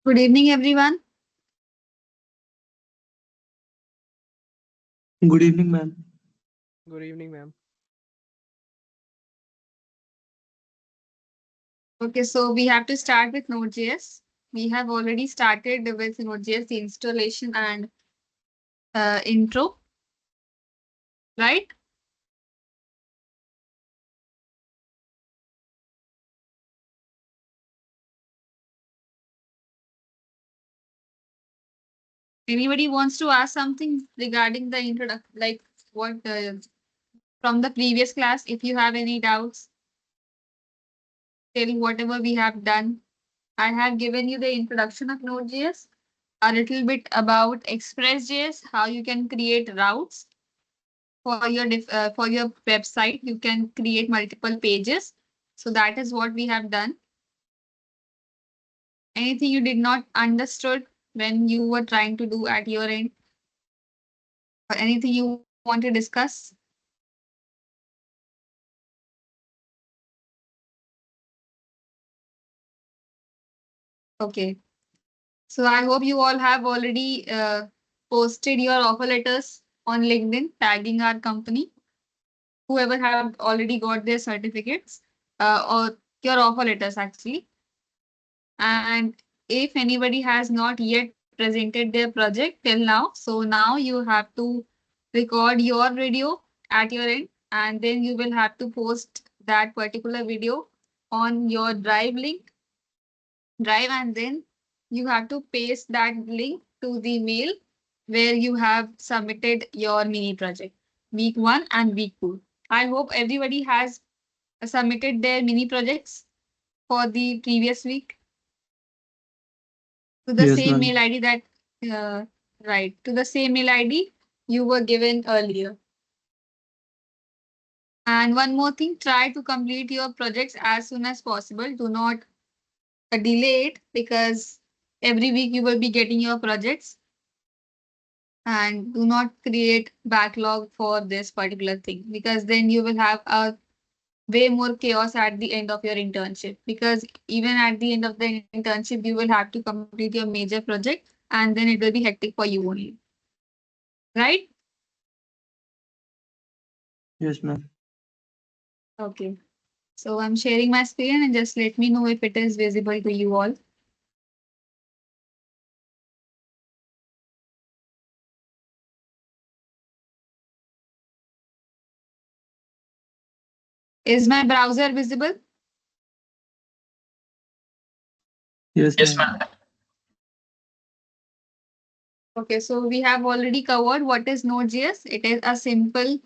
Good evening, everyone. Good evening, ma'am. Good evening, ma'am. Okay, so we have to start with Node.js. We have already started with Node.js, the installation and intro, right? Anybody wants to ask something regarding the introduction, like what from the previous class? If you have any doubts, tell whatever we have done. I have given you the introduction of Node.js, a little bit about Express.js, how you can create routes for your website. You can create multiple pages. So that is what we have done. Anything you did not understood when you were trying to do at your end, or anything you want to discuss? Okay. So I hope you all have already posted your offer letters on LinkedIn, tagging our company. Whoever have already got their certificates or your offer letters actually. And if anybody has not yet presented their project till now, so now you have to record your video at your end, and then you will have to post that particular video on your drive, and then you have to paste that link to the mail where you have submitted your mini project, week 1 and week 2. I hope everybody has submitted their mini projects for the previous week to the Yes, same mail ma'am. ID that, uh, right, to the same mail ID you were given earlier. And one more thing, try to complete your projects as soon as possible. Do not delay it, because every week you will be getting your projects, and do not create backlog for this particular thing, because then you will have a way more chaos at the end of your internship, because even at the end of the internship you will have to complete your major project, and then it will be hectic for you only, right? Yes, ma'am. Okay, so I'm sharing my screen, and just let me know if it is visible to you all. Is my browser visible? Yes, Yes, ma'am. ma'am. Okay, so we have already covered what is Node.js. It is a simple,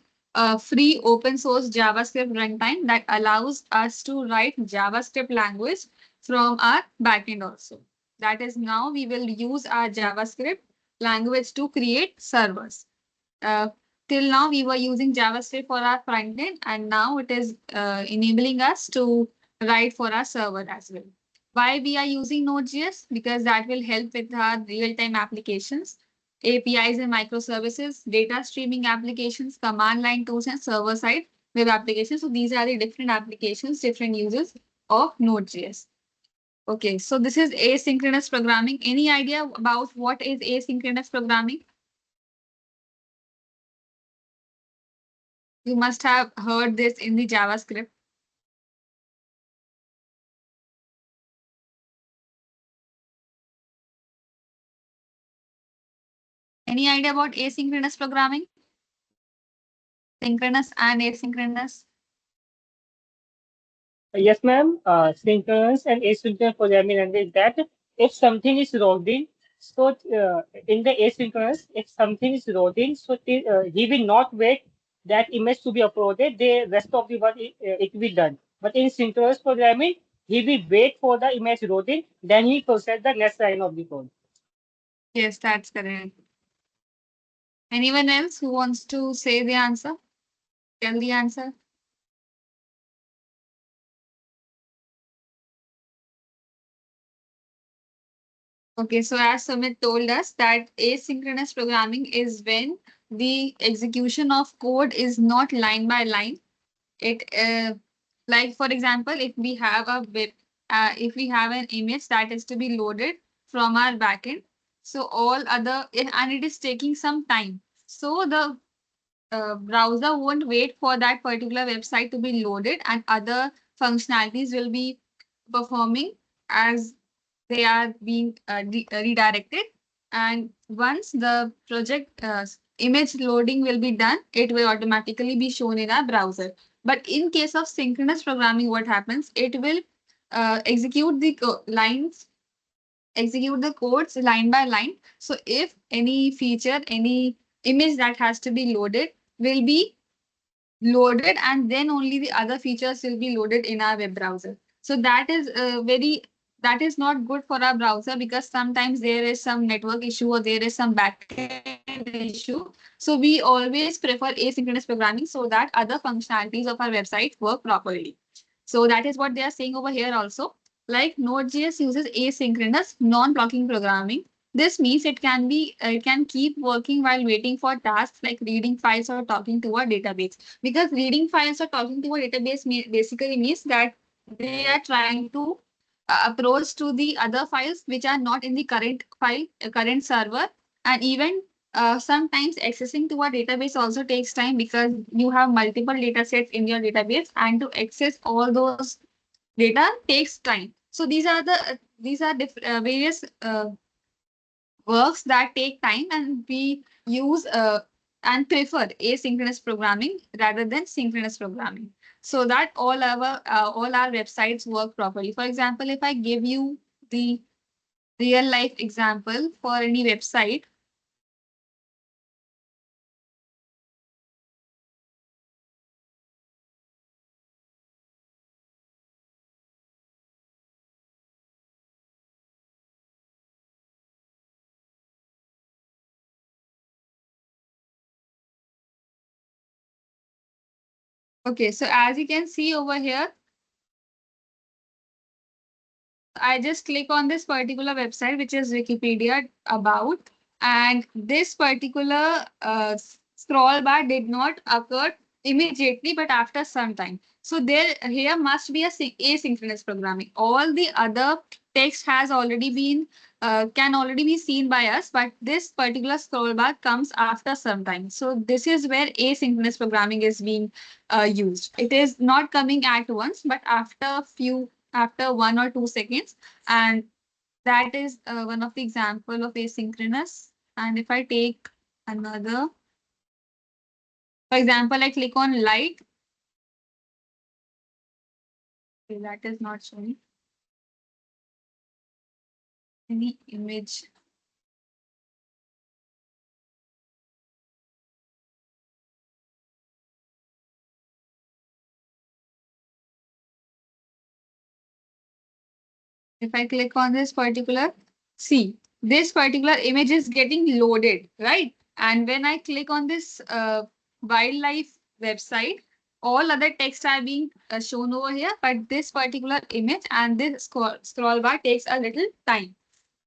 free open source JavaScript runtime that allows us to write JavaScript language from our backend also. That is, now we will use our JavaScript language to create servers. Uh, Till now we were using JavaScript for our front end, and now it is enabling us to write for our server as well. Why we are using Node.js? Because that will help with our real-time applications, APIs and microservices, data streaming applications, command line tools, and server-side web applications. So these are the different applications, different uses of Node.js. Okay, so this is asynchronous programming. Any idea about what is asynchronous programming? You must have heard this in the JavaScript. Any idea about asynchronous programming? Synchronous and asynchronous. Yes, ma'am. Synchronous and asynchronous programming language that if something is loading, so in the asynchronous, if something is loading, so he will not wait that image to be uploaded. The rest of the work it will be done. But in synchronous programming, he will wait for the image loading, then he process the next line of the code. Yes, that's correct. Anyone else who wants to say the answer? Tell the answer. Okay, so as Sumit told us that asynchronous programming is when the execution of code is not line by line. It like for example, if we have a if we have an image that is to be loaded from our backend. So all other, and it is taking some time. So the browser won't wait for that particular website to be loaded, and other functionalities will be performing as they are being redirected. And once the project image loading will be done, it will automatically be shown in our browser. But in case of synchronous programming, what happens? It will execute the lines, execute the codes line by line. So if any feature, any image that has to be loaded will be loaded, and then only the other features will be loaded in our web browser. So that is that is not good for our browser, because sometimes there is some network issue or there is some backend issue. So we always prefer asynchronous programming so that other functionalities of our website work properly. So that is what they are saying over here also. Like Node.js uses asynchronous non-blocking programming. This means it can keep working while waiting for tasks like reading files or talking to a database. Because reading files or talking to a database basically means that they are trying to approach to the other files which are not in the current file, current server. And even sometimes accessing to a database also takes time, because you have multiple data sets in your database, and to access all those data takes time. So these are various works that take time, and we use and prefer asynchronous programming rather than synchronous programming, so that all our websites work properly. For example, if I give you the real life example for any website. Okay, so as you can see over here, I just click on this particular website, which is Wikipedia about, and this particular scroll bar did not occur immediately, but after some time. So there here must be a asynchronous programming. All the other text has already been can already be seen by us, but this particular scroll bar comes after some time. So this is where asynchronous programming is being used. It is not coming at once, but after 1 or 2 seconds. And that is one of the example of asynchronous. And if I take another, for example, I click on light. Okay, that is not showing any image. If I click on this particular, see, this particular image is getting loaded, right? And when I click on this wildlife website, all other text are being shown over here, but this particular image and this scroll bar takes a little time.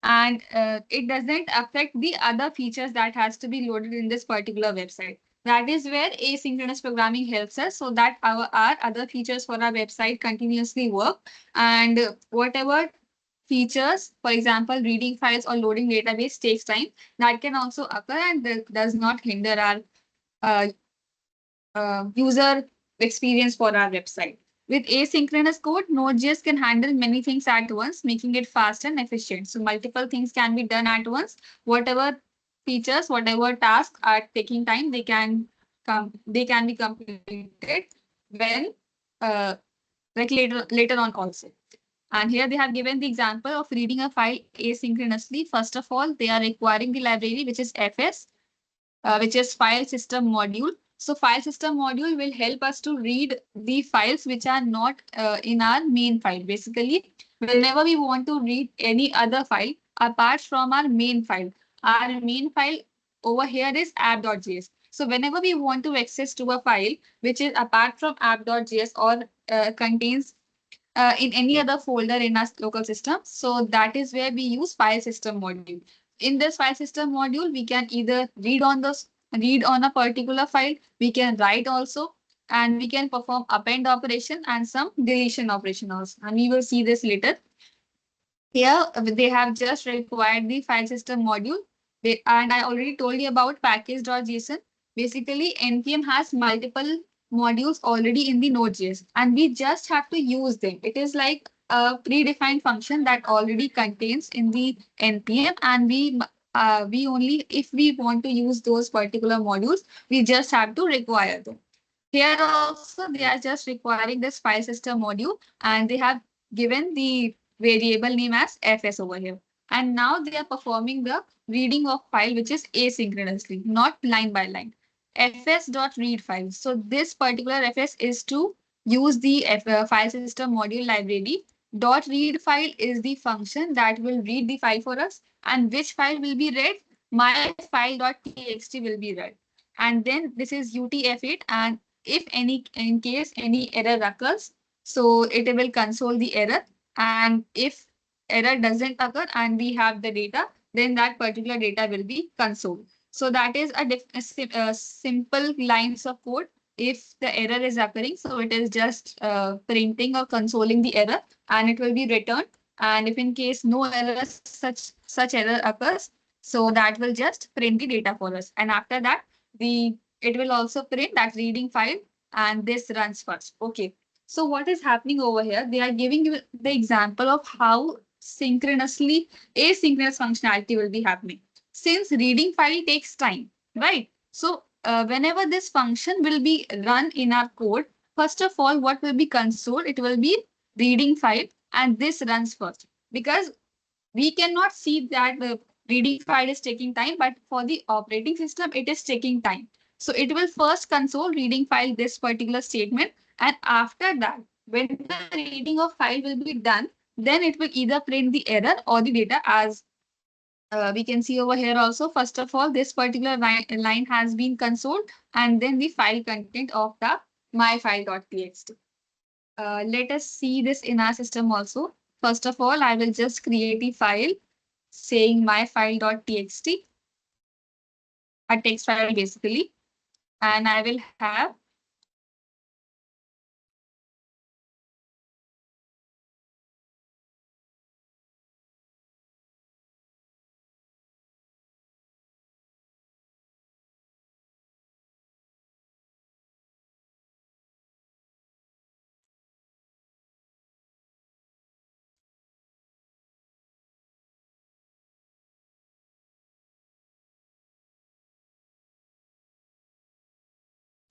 And it doesn't affect the other features that has to be loaded in this particular website. That is where asynchronous programming helps us, so that our other features for our website continuously work. And whatever features, for example, reading files or loading database takes time, that can also occur, and that does not hinder our uh, user experience for our website. With asynchronous code, Node.js can handle many things at once, making it fast and efficient. So multiple things can be done at once. Whatever features, whatever tasks are taking time, they can be completed when uh, like later on also. And here they have given the example of reading a file asynchronously. First of all, they are requiring the library, which is FS, which is file system module. So file system module will help us to read the files which are not in our main file. Basically, whenever we want to read any other file apart from our main file over here is app.js. So whenever we want to access to a file which is apart from app.js or contains in any other folder in our local system. So that is where we use file system module. In this file system module, we can either read on a particular file, we can write also, and we can perform append operation and some deletion operation also. And we will see this later. Here they have just required the file system module. And I already told you about package.json. Basically, NPM has multiple modules already in the Node.js, and we just have to use them. It is like a predefined function that already contains in the NPM, and we only, if we want to use those particular modules, we just have to require them. Here also, they are just requiring this file system module, and they have given the variable name as fs over here. And now they are performing the reading of file, which is asynchronously, not line by line. Fs.read file. So this particular fs is to use the file system module library. Dot read file is the function that will read the file for us. And which file will be read? My file.txt will be read. And then this is UTF-8, and if any, in case any error occurs, so it will console the error. And if error doesn't occur and we have the data, then that particular data will be consoled. So that is a simple lines of code. If the error is occurring, so it is just printing or consoling the error, and it will be returned. And if in case no error, such error occurs, so that will just print the data for us. And after that, the it will also print that reading file, and this runs first. Okay. So what is happening over here? They are giving you the example of how synchronously asynchronous functionality will be happening. Since reading file takes time, right? So whenever this function will be run in our code, first of all, what will be consoled? It will be reading file, and this runs first, because we cannot see that the reading file is taking time, but for the operating system, it is taking time. So it will first console reading file this particular statement, and after that, when the reading of file will be done, then it will either print the error or the data. As we can see over here also, first of all, this particular line has been consoled, and then the file content of the myfile.txt. Let us see this in our system also. First of all, I will just create a file saying myfile.txt, a text file basically, and I will have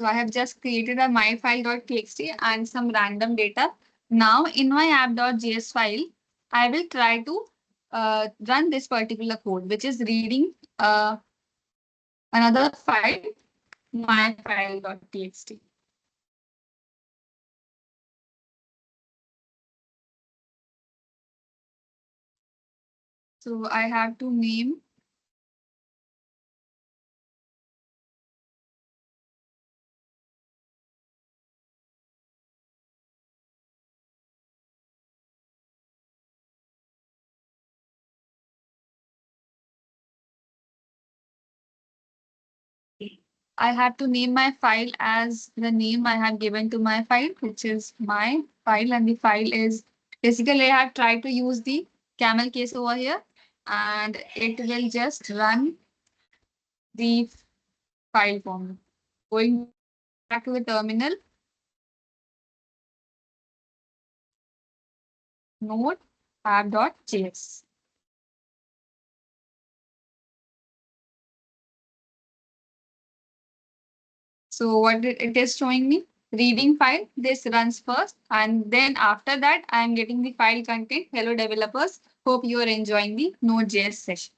so I have just created a myfile.txt and some random data. Now in my app.js file, I will try to run this particular code, which is reading another file, myfile.txt. So I have to name. I have to name my file as the name I have given to my file, which is my file, and the file is basically I have tried to use the camel case over here, and it will just run the file for me. Going back to the terminal, node app.js. So what it is showing me, reading file, this runs first, and then after that, I am getting the file content. Hello developers, hope you are enjoying the Node.js session.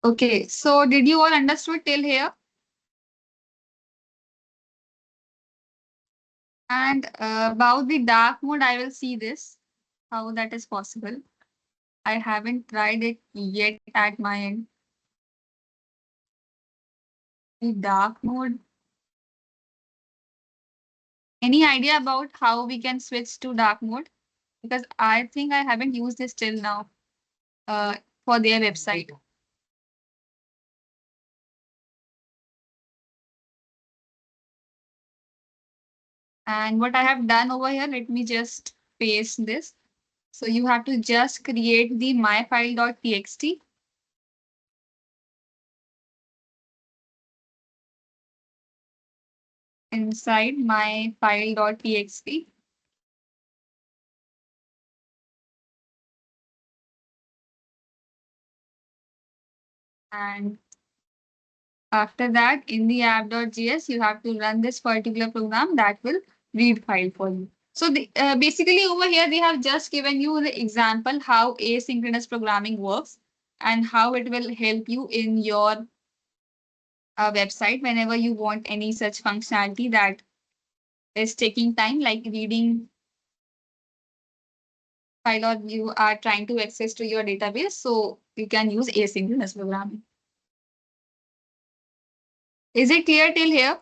Okay, so did you all understood till here? And about the dark mode, I will see this, how that is possible. I haven't tried it yet at my end. The dark mode. Any idea about how we can switch to dark mode? Because I think I haven't used this till now uh, for their website. And what I have done over here, let me just paste this. So you have to just create the myfile.txt. Inside myfile.txt. And after that, in the app.js, you have to run this particular program that will read file for you. So basically over here, they have just given you the example how asynchronous programming works and how it will help you in your website whenever you want any such functionality that is taking time, like reading file or you are trying to access to your database. So you can use asynchronous programming. Is it clear till here?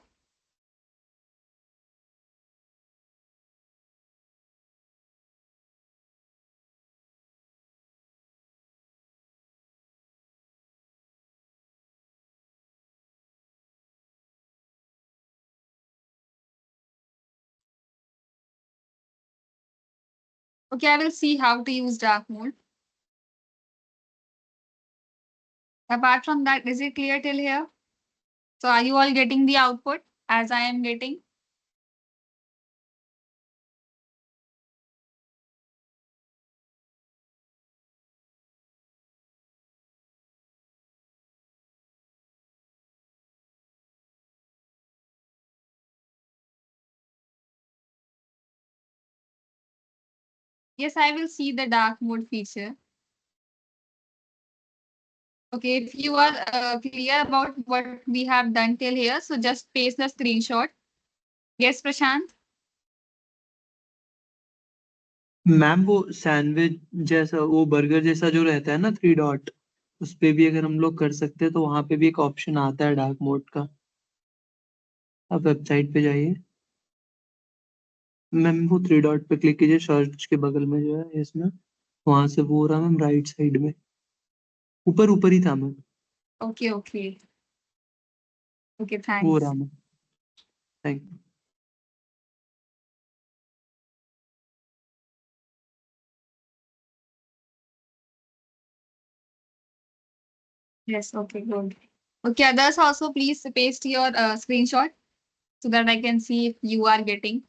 Okay, I will see how to use dark mode. Apart from that, is it clear till here? So are you all getting the output as I am getting? Yes, I will see the dark mode feature. Okay, if you are clear about what we have done till here, so just paste the screenshot. Yes, Prashant? Ma'am वो sandwich जैसा वो burger जैसा जो रहता है ना 3 dot, उस पे भी अगर हम लोग कर सकते हैं तो वहां पे भी एक ऑप्शन आता है डार्क मोड का। आप वेबसाइट पे जाइए मैम, वो 3 डॉट पे क्लिक कीजिए, सर्च के बगल में जो है इसमें, वहां से वो हो रहा मैम, राइट साइड में ऊपर ऊपर ही था मैम, Okay, okay. Okay, वो हो रहा thanks. Ma'am. Thank you. Yes, okay, good. Okay, others also please paste your screenshot so that I can see if you are getting.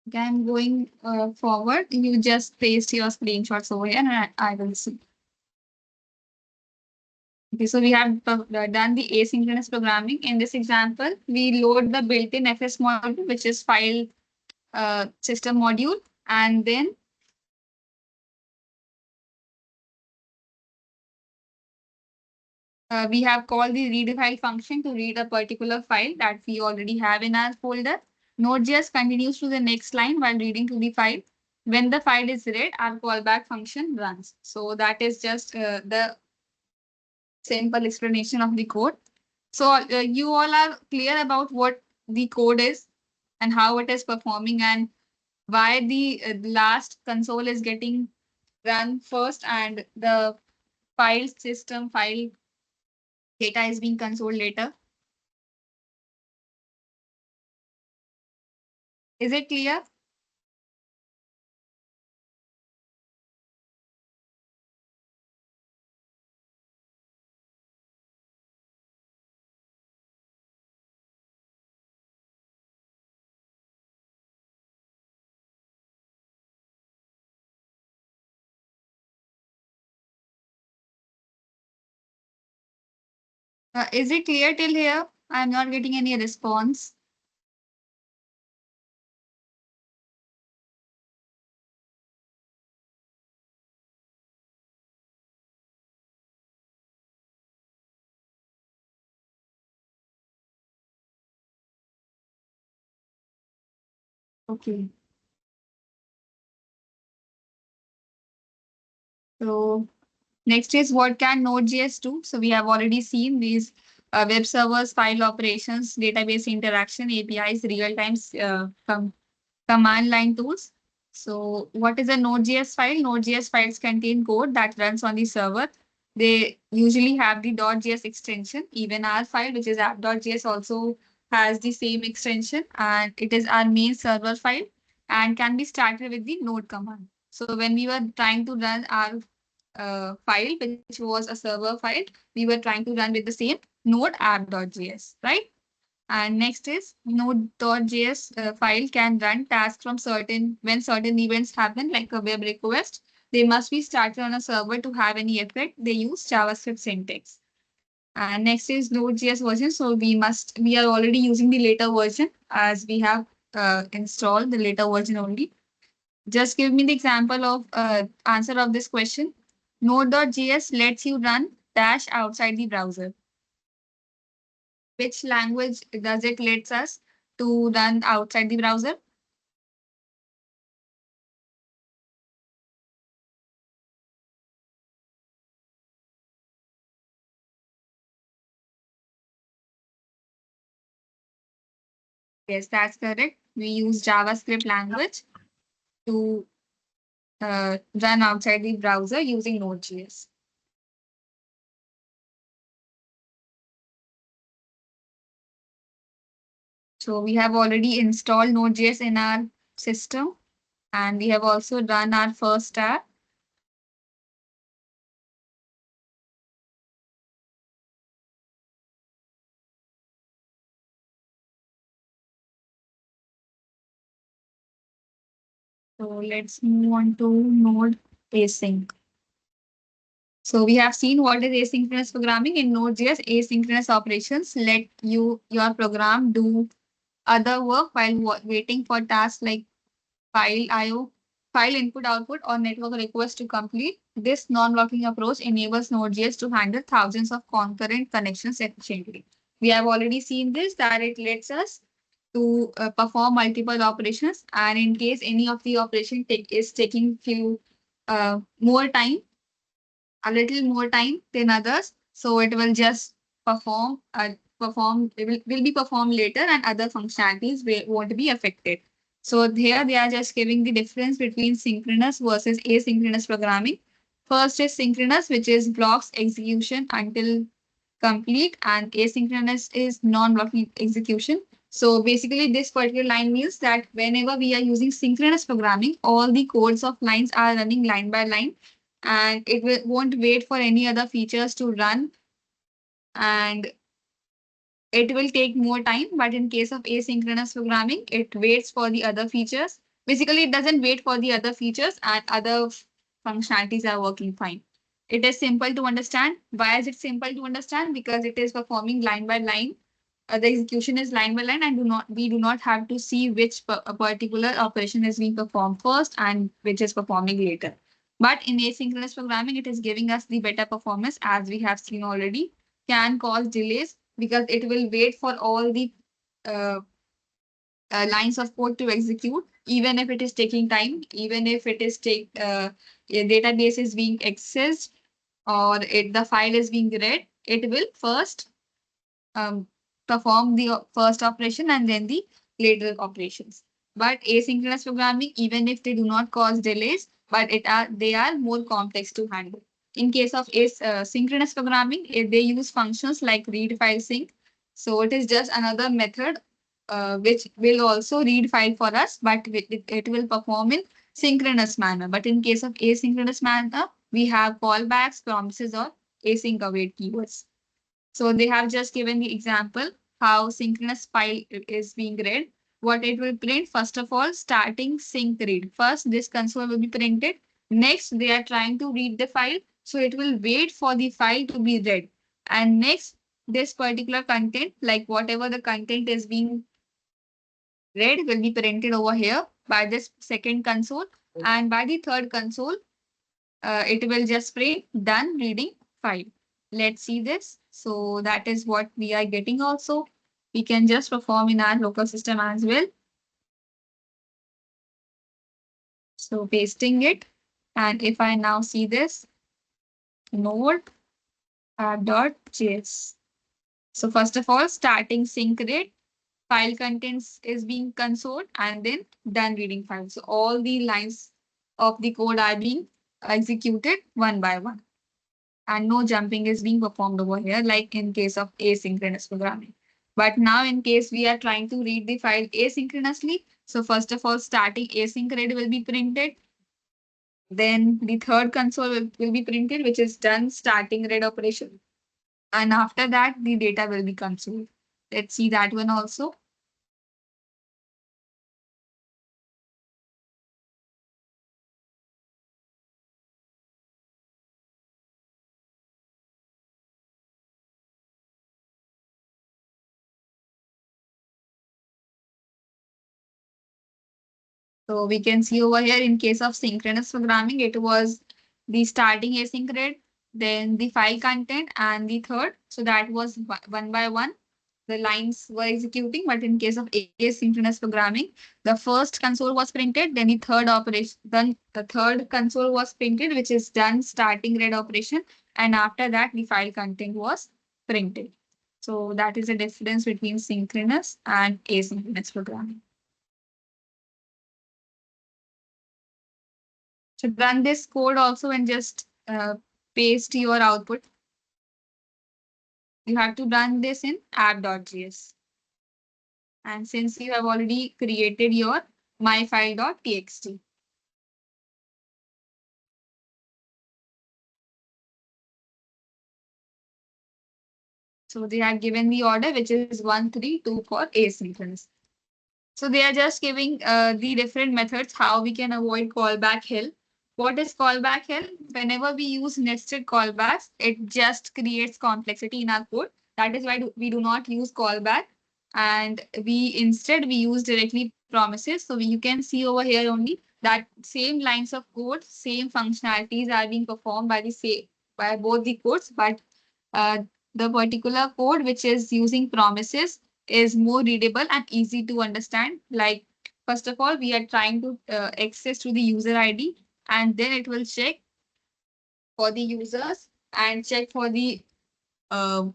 Okay, I'm going forward. You just paste your screenshots over here and I will see. Okay, so we have done the asynchronous programming. In this example, we load the built-in FS module, which is file system module, and then we have called the read file function to read a particular file that we already have in our folder. Node.js continues to the next line while reading to the file. When the file is read, our callback function runs. So that is just the simple explanation of the code. So you all are clear about what the code is and how it is performing and why the last console is getting run first and the file system file data is being consoled later. Is it clear? Is it clear till here? I'm not getting any response. Okay. So next is what can Node.js do? So we have already seen these web servers, file operations, database interaction, APIs, real-time command line tools. So what is a Node.js file? Node.js files contain code that runs on the server. They usually have the .js extension. Even our file, which is app.js, also has the same extension, and it is our main server file and can be started with the node command. So when we were trying to run our file, which was a server file, we were trying to run with the same node app.js, right? And next is node.js file can run tasks from certain when certain events happen, like a web request. They must be started on a server to have any effect. They use JavaScript syntax. And next is Node.js version. So we are already using the later version as we have installed the later version only. Just give me the example of answer of this question. Node.js lets you run dash outside the browser. Which language does it lets us to run outside the browser? Yes, that's correct. We use JavaScript language to run outside the browser using Node.js. So we have already installed Node.js in our system, and we have also run our first app. So let's move on to Node async. So we have seen what is asynchronous programming in Node.js. Asynchronous operations let your program do other work while waiting for tasks like file IO, file input output, or network request to complete. This non-blocking approach enables Node.js to handle thousands of concurrent connections efficiently. We have already seen this that it lets us to perform multiple operations, and in case any of the operation is taking few more time, a little more time than others, so it will just will be performed later, and other functionalities won't be affected. So here they are just giving the difference between synchronous versus asynchronous programming. First is synchronous, which is blocks execution until complete, and asynchronous is non-blocking execution. So basically, this particular line means that whenever we are using synchronous programming, all the codes of lines are running line by line, and won't wait for any other features to run, and it will take more time. But in case of asynchronous programming, it waits for the other features. Basically, it doesn't wait for the other features, and other functionalities are working fine. It is simple to understand. Why is it simple to understand? Because it is performing line by line. The execution is line by line, and we do not have to see which a particular operation is being performed first and which is performing later. But in asynchronous programming, it is giving us the better performance, as we have seen already. Can cause delays because it will wait for all the uh, lines of code to execute, even if it is taking time, even if it is a database is being accessed, or the file is being read. It will first um, perform the first operation and then the later operations. But asynchronous programming, even if they do not cause delays, but they are more complex to handle. In case of synchronous programming, they use functions like read file sync. So it is just another method which will also read file for us, but it will perform in synchronous manner. But in case of asynchronous manner, we have callbacks, promises, or async await keywords. So they have just given the example how synchronous file is being read. What it will print, first of all, starting sync read. First, this console will be printed. Next, they are trying to read the file. So it will wait for the file to be read. And next, this particular content, like whatever the content is being read, will be printed over here by this second console. And by the third console, it will just print done reading file. Let's see this. So that is what we are getting also. We can just perform in our local system as well. So pasting it. And if I now see this node app.js. So first of all, starting sync rate, file contents is being consoled, and then done reading file. So all the lines of the code are being executed one by one. And no jumping is being performed over here, like in case of asynchronous programming. But now in case we are trying to read the file asynchronously, so first of all, starting async read will be printed. Then the third console will be printed, which is done starting read operation. And after that, the data will be consumed. Let's see that one also. So we can see over here in case of synchronous programming, it was the starting async read, then the file content, and the third. So that was one by one. The lines were executing, but in case of asynchronous programming, the first console was printed, then the third operation, then the third console was printed, which is done starting read operation, and after that the file content was printed. So that is the difference between synchronous and asynchronous programming. So run this code also and just paste your output. You have to run this in app.js. And since you have already created your myfile.txt. So they have given the order, which is 132 for asynchronous. So they are just giving the different methods how we can avoid callback hell. What is callback hell? Whenever we use nested callbacks, it just creates complexity in our code. That is why we do not use callback. And we use directly promises. So you can see over here only that same lines of code, same functionalities are being performed by the same by both the codes, but uh, the particular code which is using promises is more readable and easy to understand. Like, first of all, we are trying to access to the user ID, and then it will check for the users and check for the uh,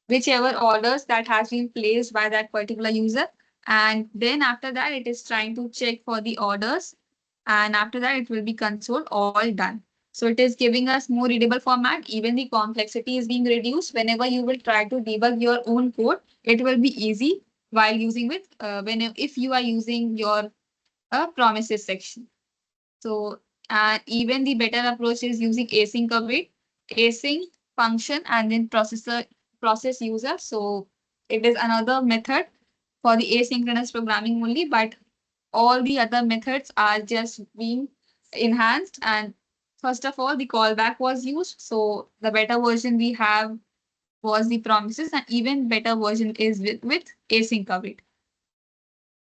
whichever orders that has been placed by that particular user. And then after that, it is trying to check for the orders. And after that, it will be console all done. So it is giving us more readable format. Even the complexity is being reduced. Whenever you will try to debug your own code, it will be easy while using with if you are using your promises section. So even the better approach is using async await, async function, and then process user. So it is another method for the asynchronous programming only, but all the other methods are just being enhanced. And first of all, the callback was used. So the better version we have was the promises, and even better version is with async await.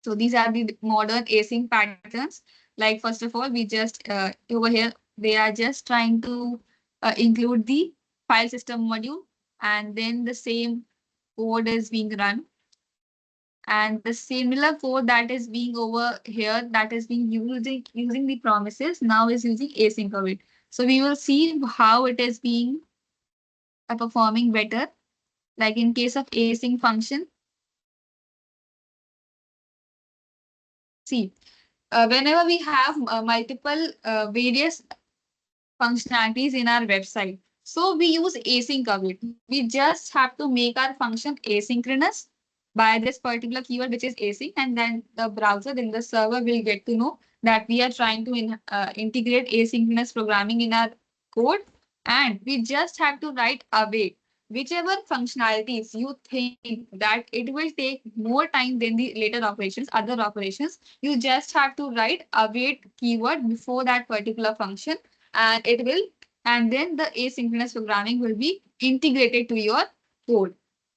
So these are the modern async patterns. Like, first of all, we just over here, they are just trying to include the file system module, and then the same code is being run. And the similar code that is being over here, that is being using the promises, now is using async await. So we will see how it is being performing better. Like in case of async function, see, whenever we have multiple various functionalities in our website. So we use async await. We just have to make our function asynchronous by this particular keyword, which is async, and then the browser, then the server will get to know that we are trying to integrate asynchronous programming in our code, and we just have to write await. Whichever functionalities you think that it will take more time than the later operations, other operations, you just have to write await keyword before that particular function, and it will, and then the asynchronous programming will be integrated to your code.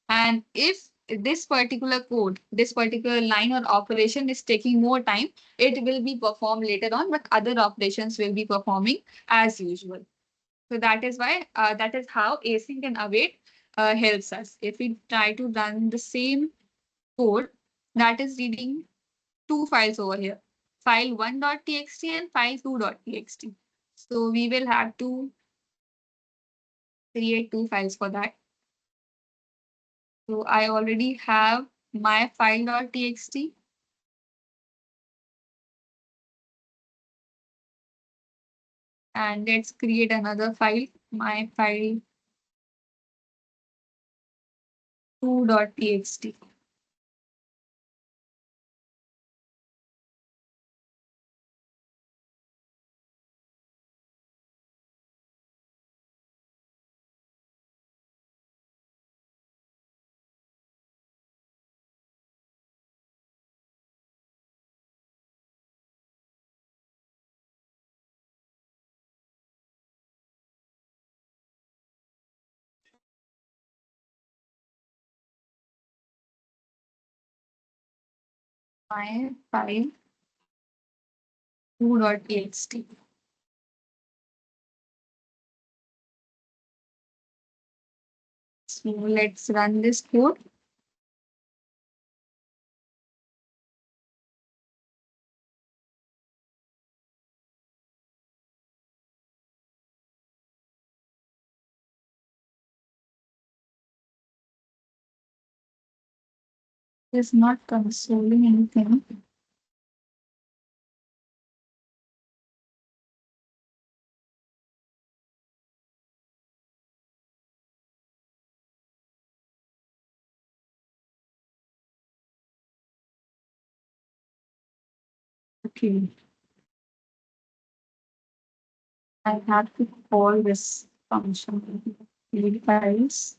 And if this particular code, this particular line or operation is taking more time, it will be performed later on, but other operations will be performing as usual. So that is why, that is how async and await helps us. If we try to run the same code that is reading two files over here, file 1.txt and file 2.txt. So we will have to create two files for that. So I already have my file.txt. And let's create another file, my file 2.txt. My file 2.txt. So let's run this code. It's not consoling anything. Okay, I have to call this function read files.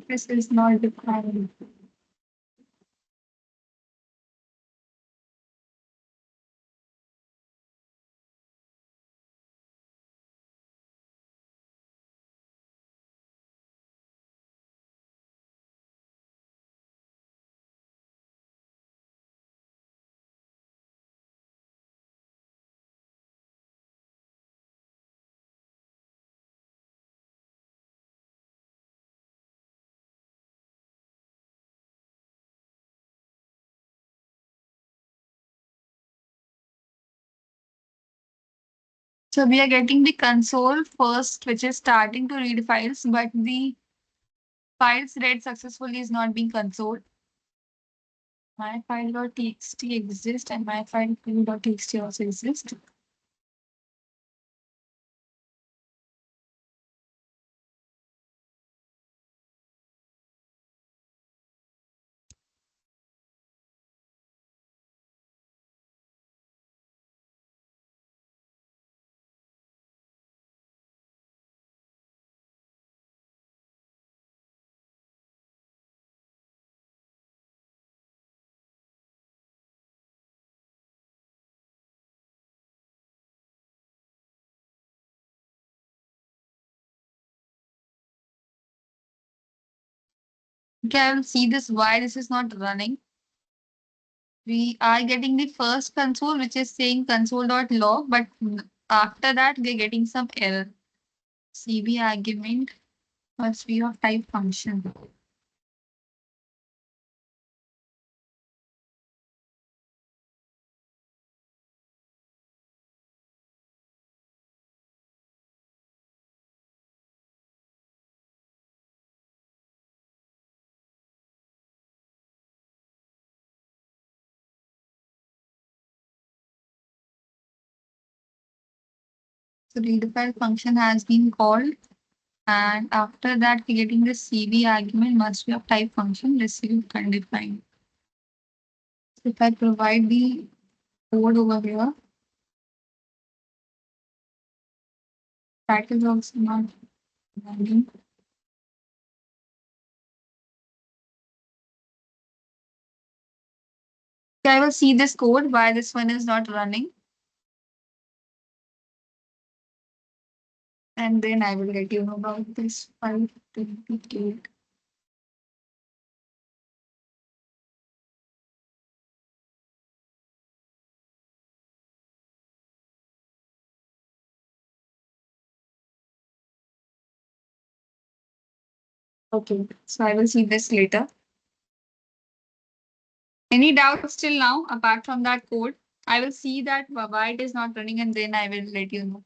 This is not defined. So we are getting the console first, which is starting to read files, but the files read successfully is not being consoled. My file.txt exists and my file 2.txt also exists. Okay, I will see this why this is not running. We are getting the first console, which is saying console.log, but after that, we're getting some error. CB argument must be of type function. So redefined function has been called, and after that, creating the CV argument must be of type function received undefined. So if I provide the code over here, that is also not running. So I will see this code why this one is not running, and then I will let you know about this 528. Okay, so I will see this later. Any doubts till now apart from that code? I will see that why it is not running, and then I will let you know.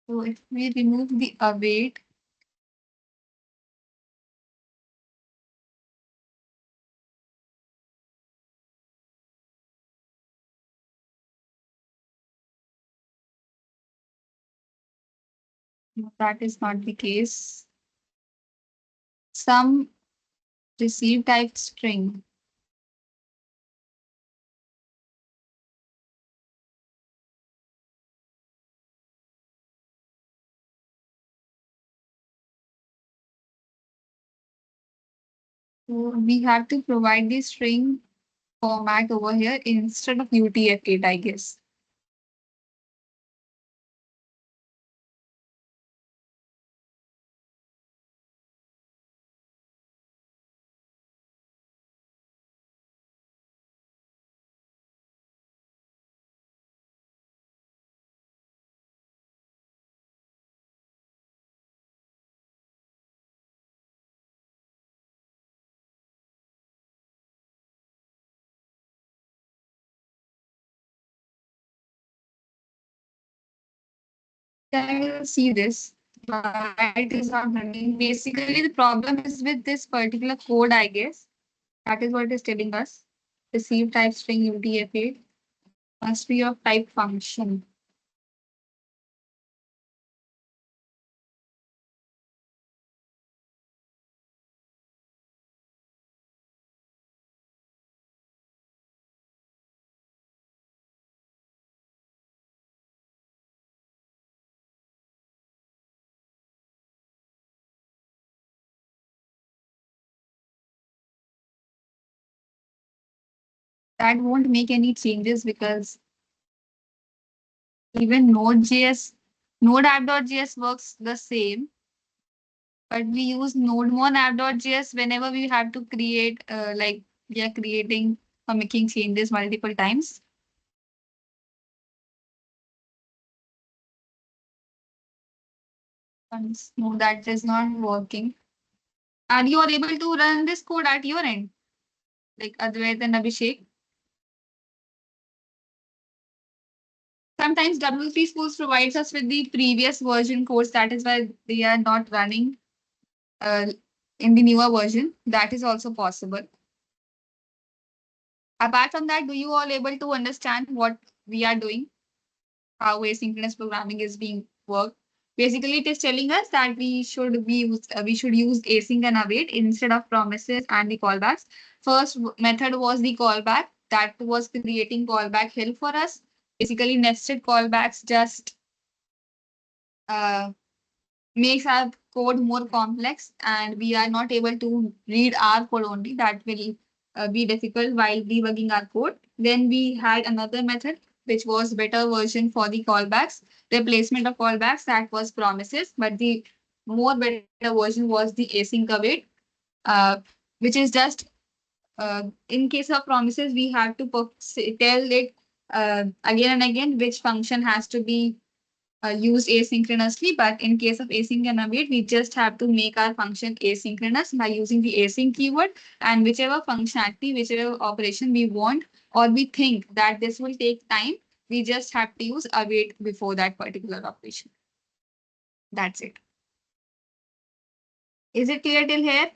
So if we remove the await, no, that is not the case. Some receive type string. So we have to provide the string format over here instead of UTF-8, I guess. I will see this. Why it is not running. Basically, the problem is with this particular code, I guess. That is what it is telling us. Receive type string UTF-8 must be of type function. That won't make any changes because even Node.js, Node app.js works the same, but we use node1 app.js whenever we have to create, like we are creating or making changes multiple times. No, that is not working. Are you all able to run this code at your end? Like Advait and Abhishek? Sometimes WP Schools provides us with the previous version codes. That is why they are not running uh, in the newer version. That is also possible. Apart from that, do you all able to understand what we are doing? How asynchronous programming is being worked? Basically, it is telling us that we should use async and await instead of promises and the callbacks. First method was the callback that was creating callback help for us. Basically, nested callbacks just uh, makes our code more complex, and we are not able to read our code only. That will be difficult while debugging our code. Then we had another method which was better version for the callbacks, replacement of callbacks, that was promises, but the more better version was the async await, uh, which is just in case of promises we have to tell it again and again which function has to be used asynchronously, but in case of async and await, we just have to make our function asynchronous by using the async keyword, and whichever functionality, whichever operation we want or we think that this will take time, we just have to use await before that particular operation. That's it. Is it clear till here?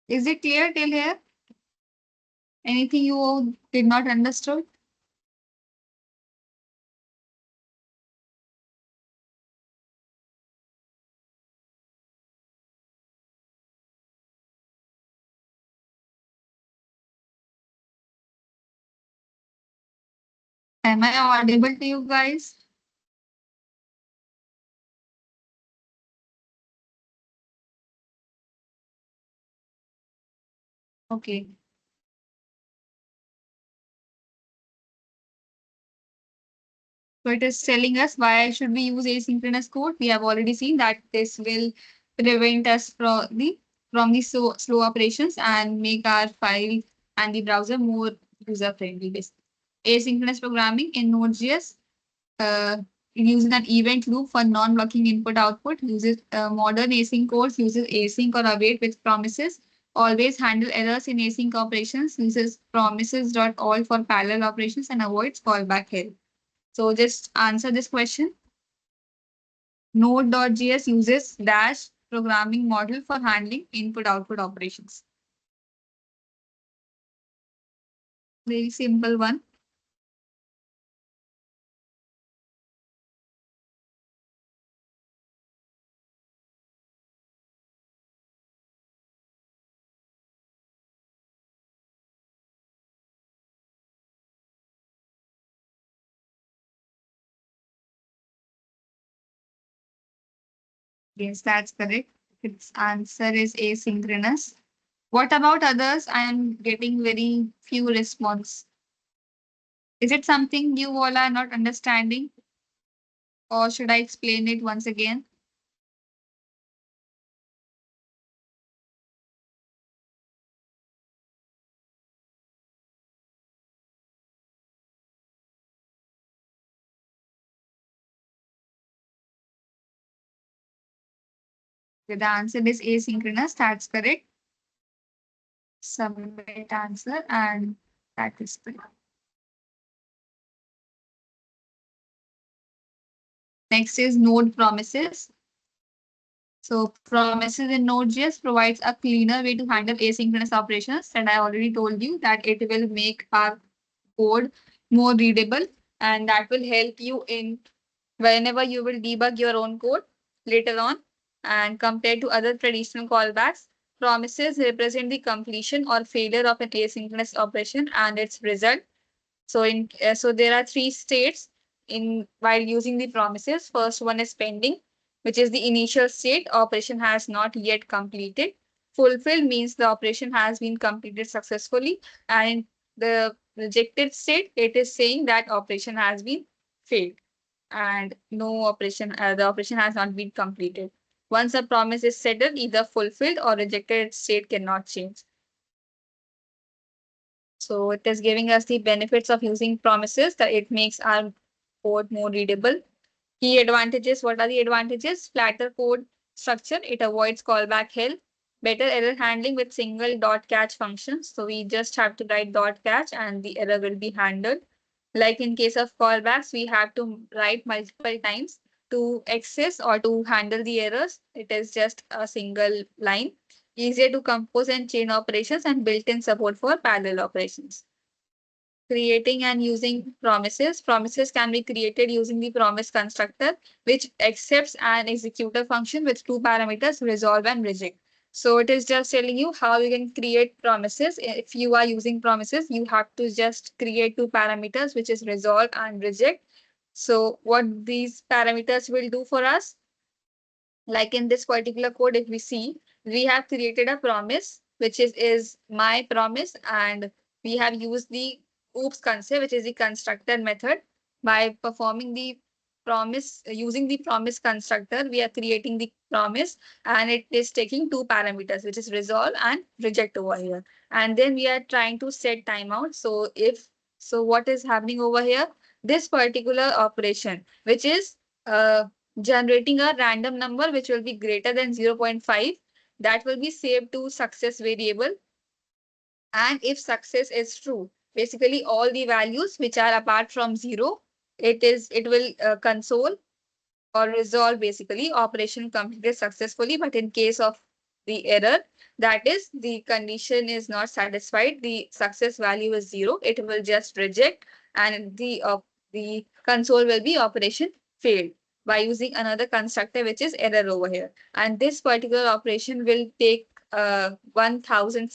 Is it clear till here? Anything you did not understood? Am I audible to you guys? Okay. So it is telling us why should we use asynchronous code. We have already seen that this will prevent us from the slow operations and make our file and the browser more user friendly. Asynchronous programming in Node.js uh, using an event loop for non-blocking input output uses modern async codes uses async or await with promises. Always handle errors in async operations. Uses promises.all for parallel operations and avoids callback help. So just answer this question. Node.js uses dash programming model for handling input-output operations. Very simple one. Yes, that's correct. Its answer is asynchronous. What about others? I am getting very few response. Is it something you all are not understanding, or should I explain it once again? The answer is asynchronous. That's correct. Submit answer, and that is correct. Next is node promises. So promises in Node.js provides a cleaner way to handle asynchronous operations. And I already told you that it will make our code more readable, and that will help you in whenever you will debug your own code later on. And compared to other traditional callbacks, promises represent the completion or failure of an asynchronous operation and its result. So there are three states in while using the promises. First one is pending, which is the initial state operation has not yet completed. Fulfilled means the operation has been completed successfully, and the rejected state it is saying that operation has been failed and no operation the operation has not been completed. Once a promise is settled, either fulfilled or rejected state cannot change. So it is giving us the benefits of using promises that it makes our code more readable. Key advantages. What are the advantages? Flatter code structure. It avoids callback hell. Better error handling with single dot catch functions. So we just have to write dot catch and the error will be handled. Like in case of callbacks, we have to write multiple times to access or to handle the errors. It is just a single line. Easier to compose and chain operations and built-in support for parallel operations. Creating and using promises. Promises can be created using the promise constructor, which accepts an executor function with two parameters, resolve and reject. So it is just telling you how you can create promises. If you are using promises, you have to just create two parameters, which is resolve and reject. So what these parameters will do for us, like in this particular code, if we see, we have created a promise, which is my promise, and we have used the oops concept, which is the constructor method. By performing the promise, using the promise constructor, we are creating the promise, and it is taking two parameters, which is resolve and reject over here. And then we are trying to set timeout. So what is happening over here? This particular operation, which is generating a random number which will be greater than 0.5, that will be saved to success variable. And if success is true, basically all the values which are apart from 0, it will console or resolve basically operation completed successfully. But in case of the error. That is, the condition is not satisfied. The success value is 0. It will just reject, and the console will be operation failed by using another constructor, which is error over here. And this particular operation will take 1000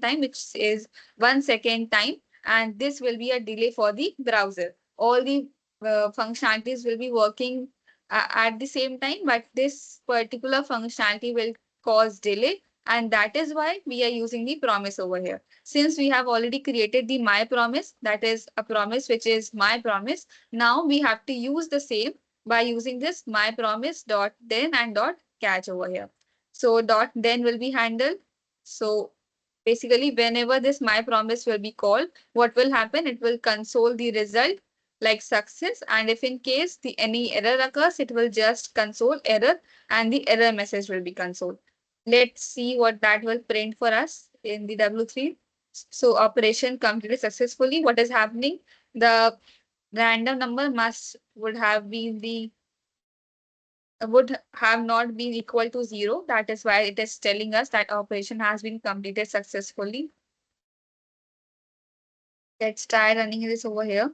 time, which is 1 second time, and this will be a delay for the browser. All the functionalities will be working at the same time, but this particular functionality will cause delay, and that is why we are using the promise over here. Since we have already created the my promise, that is a promise which is my promise, now we have to use the same by using this my promise dot then and dot catch over here. So dot then will be handled. So basically, whenever this my promise will be called, what will happen? It will console the result like success, and if in case the any error occurs, it will just console error, and the error message will be console. Let's see what that will print for us in the W3. So operation completed successfully. What is happening? The random number must would have not been equal to 0. That is why it is telling us that operation has been completed successfully. Let's try running this over here.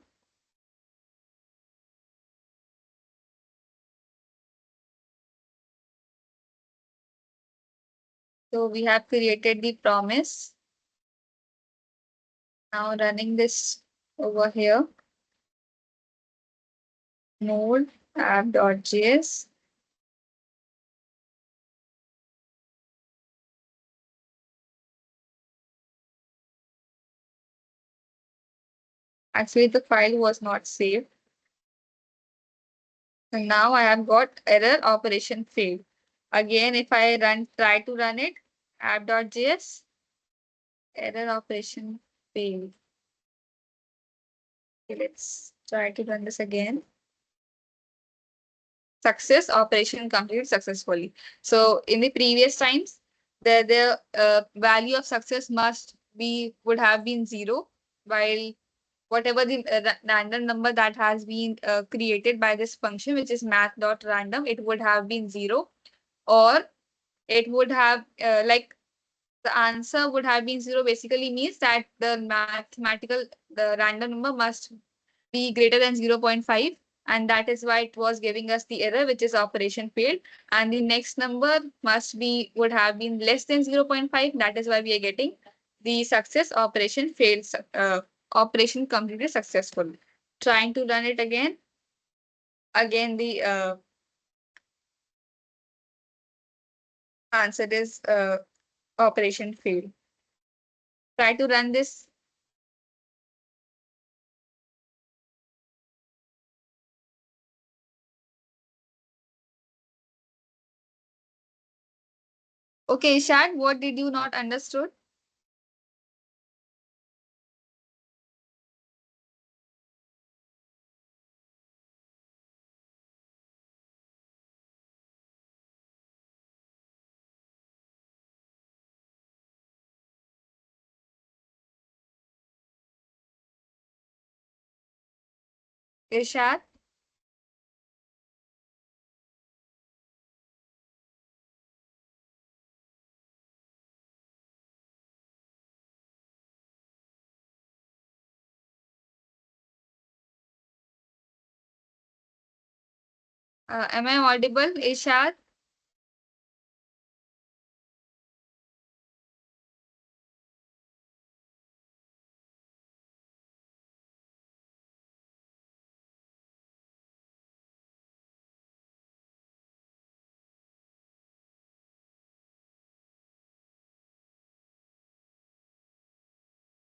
So we have created the promise. Now running this over here. Node app.js. Actually, the file was not saved. And now I have got error operation failed. Again, if I try to run it, app.js, error operation failed. Okay, let's try to run this again. Success, operation completed successfully. So in the previous times, the value of success would have been 0, while whatever the random number that has been created by this function, which is math.random, it would have been 0, or it would have like the answer would have been 0 basically means that the random number must be greater than 0.5, and that is why it was giving us the error, which is operation failed, and the next number would have been less than 0.5. That is why we are getting the success operation failed, operation completed successful. Trying to run it again the answer is operation failed. Try to run this. Okay, Ishad, what did you not understood? Ishad? Am I audible, Ishad?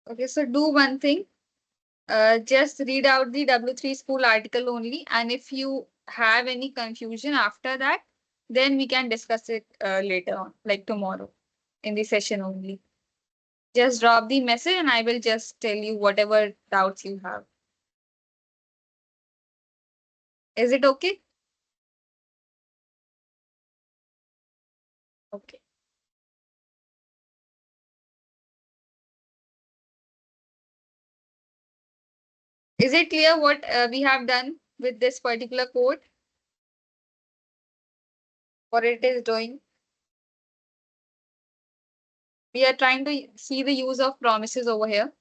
Okay, so do one thing. Just read out the W3 school article only, and if you have any confusion after that, then we can discuss it later on, like tomorrow in the session only. Just drop the message and I will just tell you whatever doubts you have. Is it okay? Okay. Is it clear what we have done with this particular code? What it is doing? We are trying to see the use of promises over here.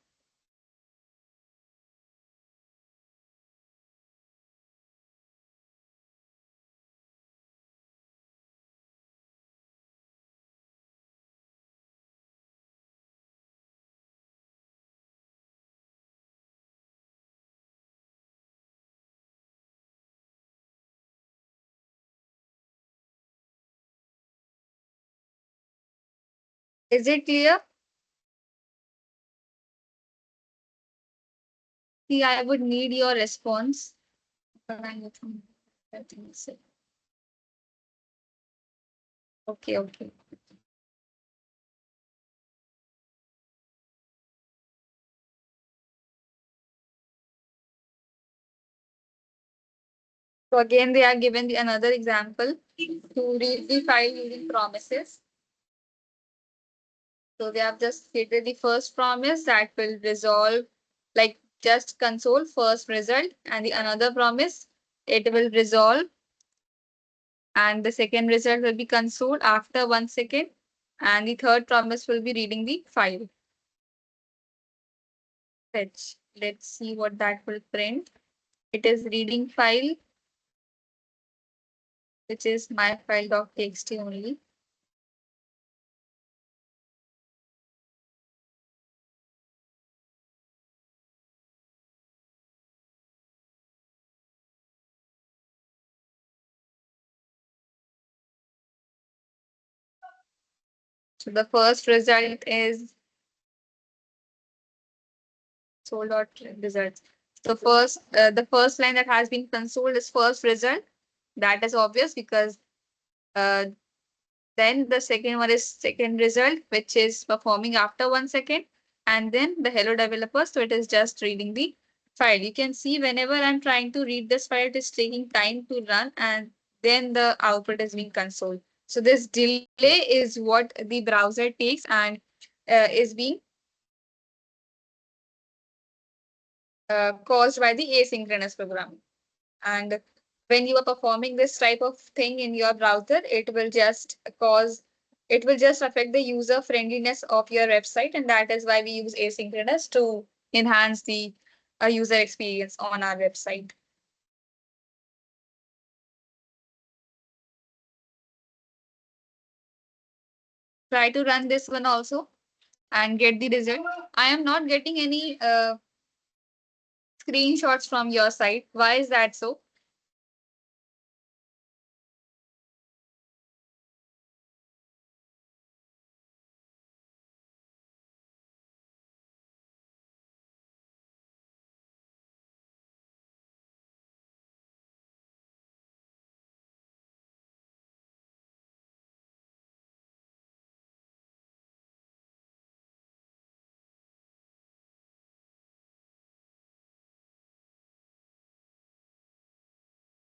Is it clear? See, I would need your response. Okay, okay. So again, they are given another example to read the file using promises. So they have just stated the first promise that will resolve, like just console first result, and the another promise it will resolve, and the second result will be console after 1 second, and the third promise will be reading the file. Let's see what that will print. It is reading file, which is my file.txt only. So the first result is sold out results. The first line that has been consoled is first result. That is obvious because uh, then the second one is second result, which is performing after 1 second, and then the hello developer. So it is just reading the file. You can see whenever I'm trying to read this file, it is taking time to run, and then the output is being consoled. So this delay is what the browser takes and is being caused by the asynchronous programming. And when you are performing this type of thing in your browser, it will just affect the user friendliness of your website. And that is why we use asynchronous to enhance the user experience on our website. Try to run this one also and get the result. I am not getting any screenshots from your side. Why is that so?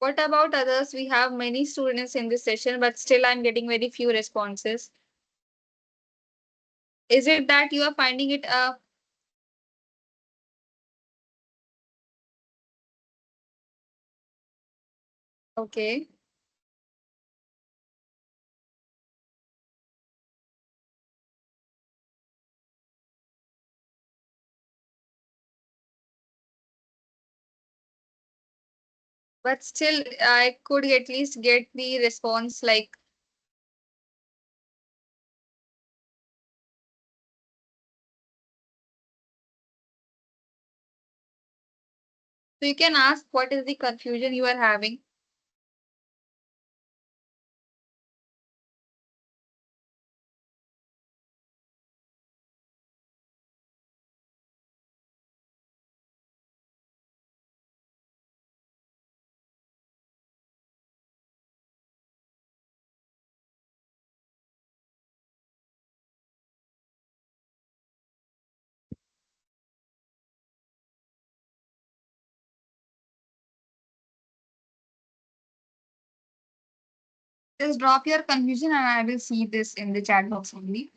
What about others? We have many students in this session, but still I'm getting very few responses. Is it that you are finding it okay? But still, I could at least get the response like, so you can ask what is the confusion you are having. Just drop your confusion and I will see this in the chat box only.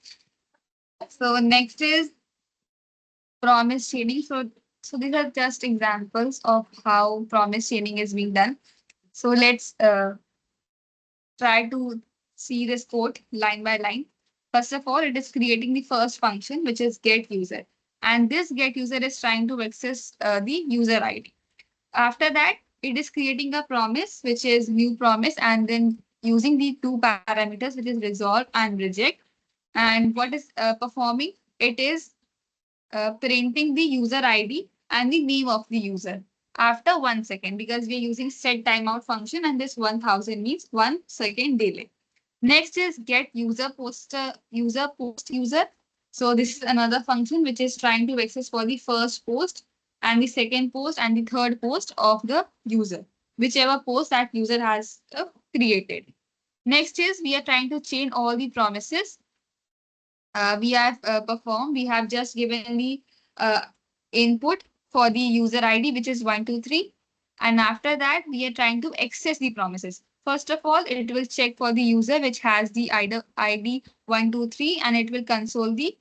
So next is promise shading. So these are just examples of how promise shading is being done. So let's try to see this code line by line. First of all, it is creating the first function, which is get user. And this get user is trying to access the user ID. After that, it is creating a promise, which is new promise, and then using the two parameters, which is resolve and reject. And what is performing? It is printing the user ID and the name of the user after 1 second, because we are using set timeout function, and this 1000 means 1 second delay. Next is get user post user. So this is another function which is trying to access for the first post and the second post and the third post of the user, whichever post that user has created. Next is we are trying to chain all the promises we have performed. We have just given the uh, input for the user ID, which is 123. And after that, we are trying to access the promises. First of all, it will check for the user, which has the ID 123, and it will console the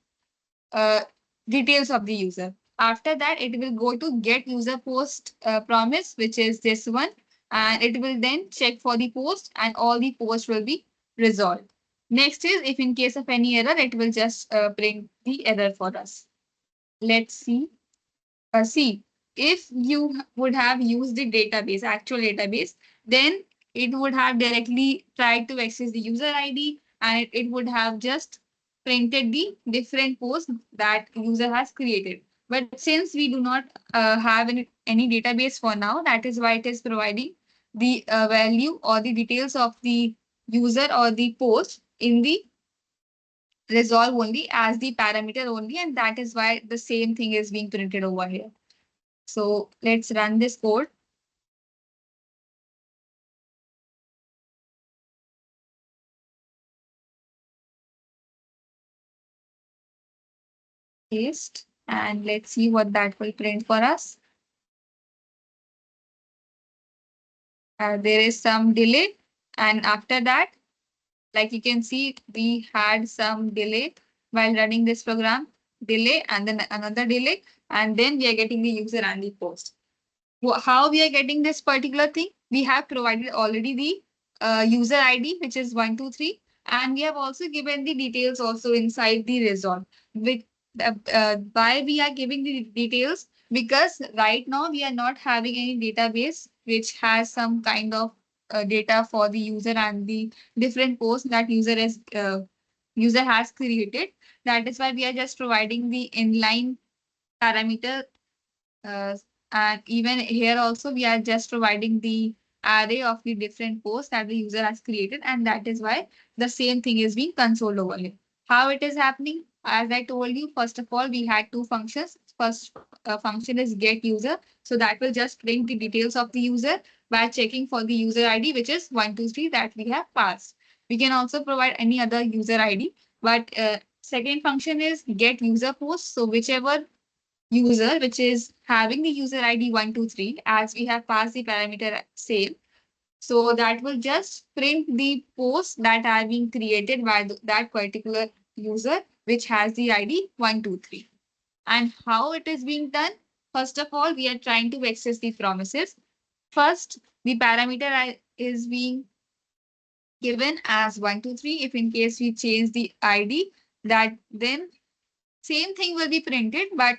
uh, details of the user. After that, it will go to get user post promise, which is this one, and it will then check for the post, and all the posts will be resolved. Next is if in case of any error, it will just bring the error for us. Let's see. See, if you would have used the database, actual database, then it would have directly tried to access the user ID, and it would have just printed the different posts that user has created. But since we do not have any database for now, that is why it is providing the value or the details of the user or the post in the resolve only as the parameter only, and that is why the same thing is being printed over here. So let's run this code. Paste, and let's see what that will print for us. There is some delay, and after that, like you can see, we had some delay while running this program, delay and then another delay, and then we are getting the user and the post. How we are getting this particular thing? We have provided already the user ID, which is 123, and we have also given the details also inside the resolve. With why we are giving the details? Because right now we are not having any database which has some kind of data for the user and the different posts that user has created. That is why we are just providing the inline parameter, uh, and even here also, we are just providing the array of the different posts that the user has created. And that is why the same thing is being consoled over here. How it is happening? As I told you, first of all, we had two functions. First function is get user. So that will just print the details of the user by checking for the user ID, which is 123 that we have passed. We can also provide any other user ID. But second function is get user post. So whichever user, which is having the user ID 123, as we have passed the parameter same. So that will just print the posts that are being created by that particular user, which has the ID 123. And how it is being done? First of all, we are trying to access the promises. First, the parameter is being given as 123. If in case we change the ID, that then same thing will be printed, but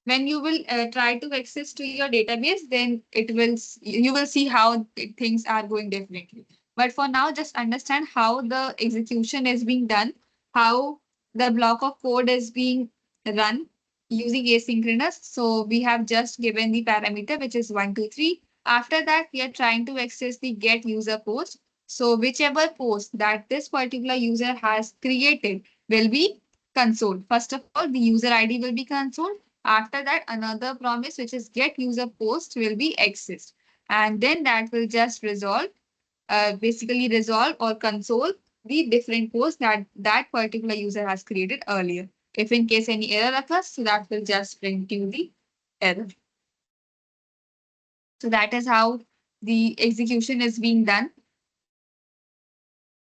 when you will try to access to your database, then you will see how things are going differently. But for now, just understand how the execution is being done, how the block of code is being run using asynchronous. So we have just given the parameter, which is 123. After that, we are trying to access the get user post. So whichever post that this particular user has created will be consoled. First of all, the user ID will be consoled. After that, another promise, which is get user post, will be accessed. And then that will just basically resolve or console the different posts that that particular user has created earlier. If in case any error occurs, so that will just print you the error. So that is how the execution is being done.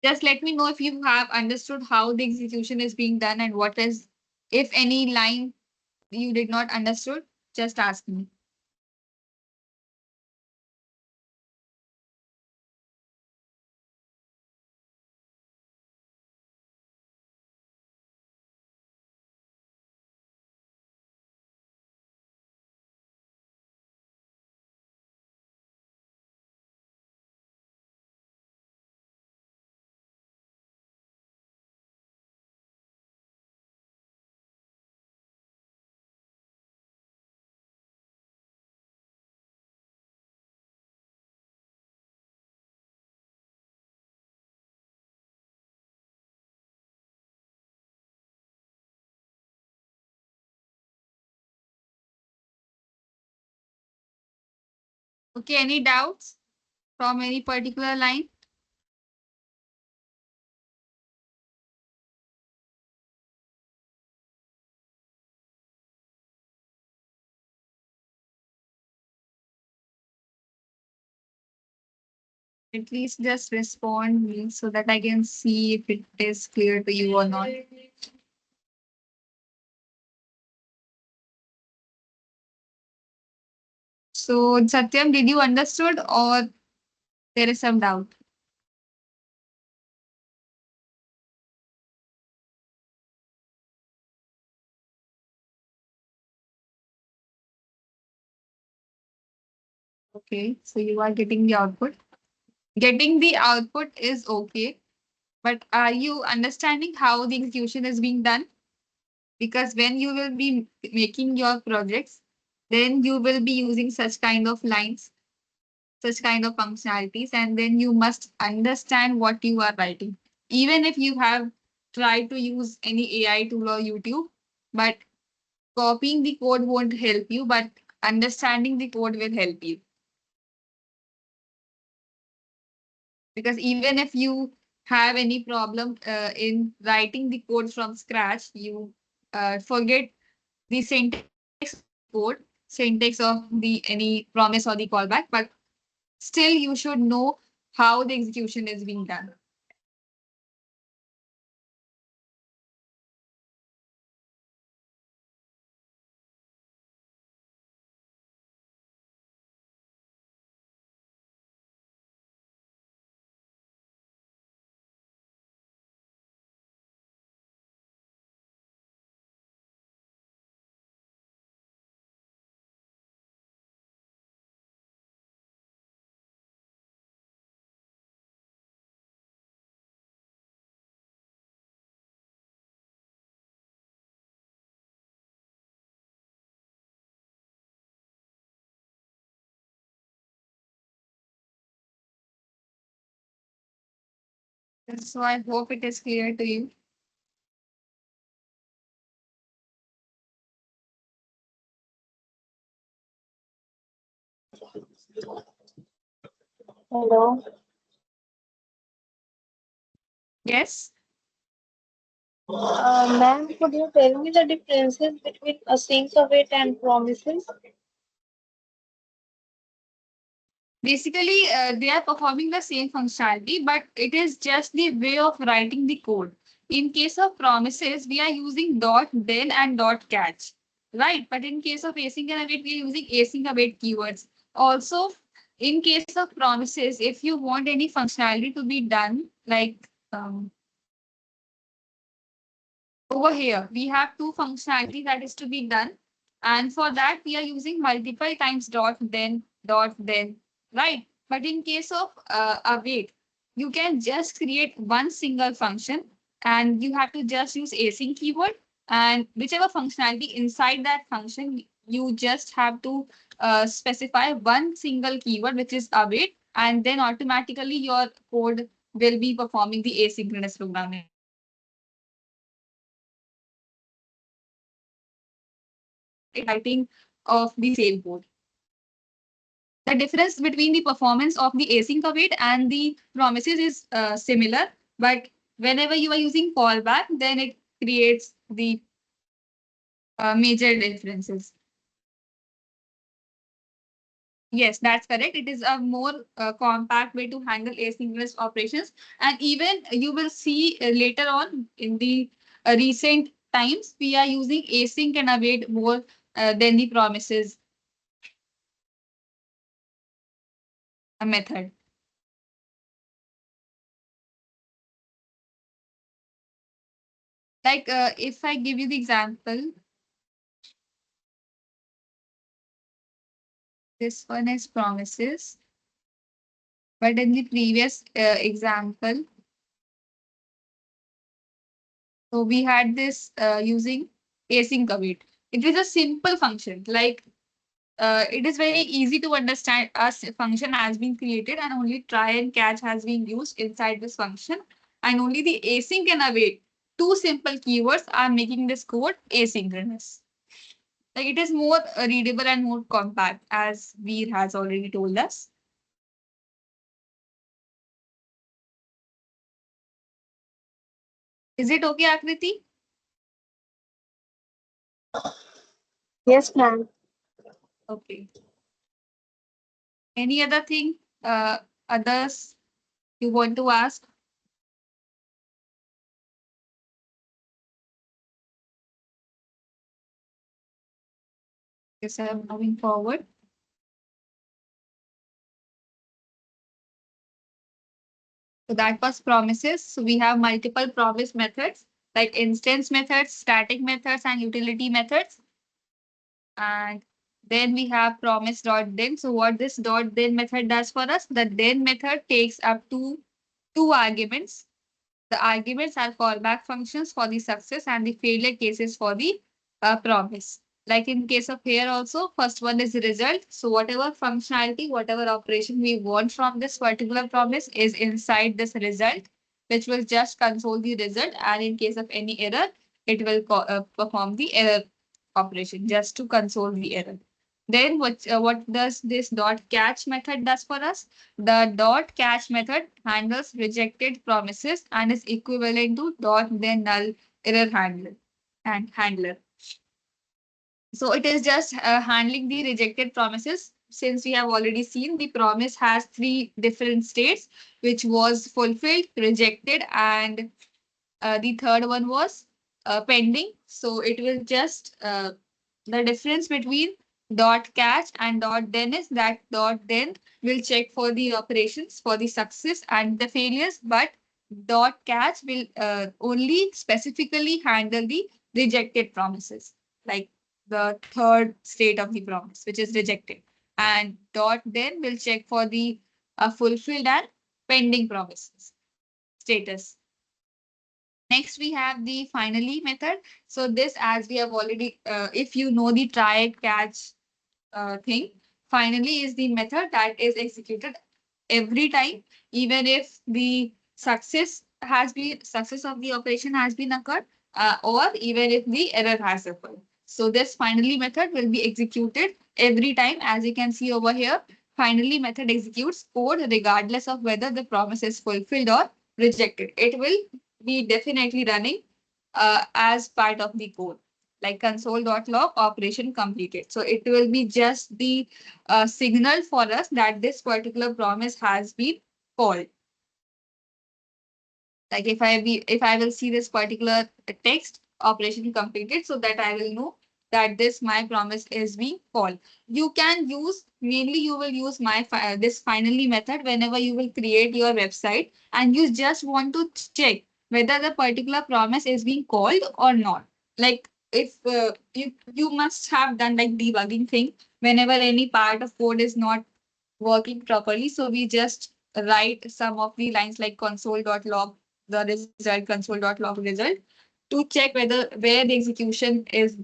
Just let me know if you have understood how the execution is being done and what is, if any line you did not understood, just ask me. Okay, any doubts from any particular line? At least just respond me so that I can see if it is clear to you or not. So Satyam, did you understood or there is some doubt? Okay, so you are getting the output. Getting the output is okay, but are you understanding how the execution is being done? Because when you will be making your projects, then you will be using such kind of lines, such kind of functionalities, and then you must understand what you are writing. Even if you have tried to use any AI tool or YouTube, but copying the code won't help you, but understanding the code will help you. Because even if you have any problem in writing the code from scratch, you forget the syntax of the code, syntax of the any promise or the callback, but still you should know how the execution is being done. So I hope it is clear to you. Hello. Yes. Ma'am, could you tell me the differences between a sync await and promises? Basically, they are performing the same functionality, but it is just the way of writing the code. In case of promises, we are using dot then and dot catch, right? But in case of async and await, we are using async await keywords. Also, in case of promises, if you want any functionality to be done, like over here, we have two functionality that is to be done. And for that, we are using multiple times dot then, right? But in case of await, you can just create one single function and you have to just use async keyword and whichever functionality inside that function, you just have to specify one single keyword, which is await, and then automatically your code will be performing the asynchronous programming. Writing of the same code. The difference between the performance of the async await and the promises is similar, but whenever you are using callback, then it creates the major differences. Yes, that's correct. It is a more compact way to handle asynchronous operations. And even you will see later on in the recent times, we are using async and await more than the promises method. Like if I give you the example, this one is promises, but in the previous example, so we had this using async await. It is a simple function. Like it is very easy to understand. A function has been created and only try and catch has been used inside this function, and only the async and await two simple keywords are making this code asynchronous. Like it is more readable and more compact, as Veer has already told us. Is it okay, Akriti? Yes, ma'am. Okay. Any other thing, others you want to ask? Yes, I'm moving forward. So that was promises. So we have multiple promise methods like instance methods, static methods, and utility methods. And then we have promise dot then. So what this dot then method does for us, the then method takes up to two arguments. The arguments are callback functions for the success and the failure cases for the promise. Like in case of here also, first one is the result. So whatever functionality, whatever operation we want from this particular promise is inside this result, which will just console the result. And in case of any error, it will perform the error operation just to console the error. Then what does this dot catch method does for us? The dot catch method handles rejected promises and is equivalent to dot then null error handler. So it is just handling the rejected promises. Since we have already seen the promise has three different states, which was fulfilled, rejected, and the third one was pending. So it will just the difference between dot catch and dot then is that dot then will check for the operations for the success and the failures, but dot catch will only specifically handle the rejected promises, like the third state of the promise, which is rejected. And dot then will check for the fulfilled and pending promises status. Next, we have the finally method. So this, as we have already, if you know the try catch thing, finally is the method that is executed every time, even if the success of the operation has been occurred, or even if the error has occurred. So this finally method will be executed every time. As you can see over here, finally method executes code regardless of whether the promise is fulfilled or rejected. It will be definitely running as part of the code, like console.log operation completed. So it will be just the signal for us that this particular promise has been called. Like if I will see this particular text operation completed, so that I will know that this my promise is being called. You can use mainly you will use this finally method whenever you will create your website and you just want to check whether the particular promise is being called or not. Like if you must have done like debugging thing whenever any part of code is not working properly. So we just write some of the lines like console.log the result, console.log result, to check whether where the execution is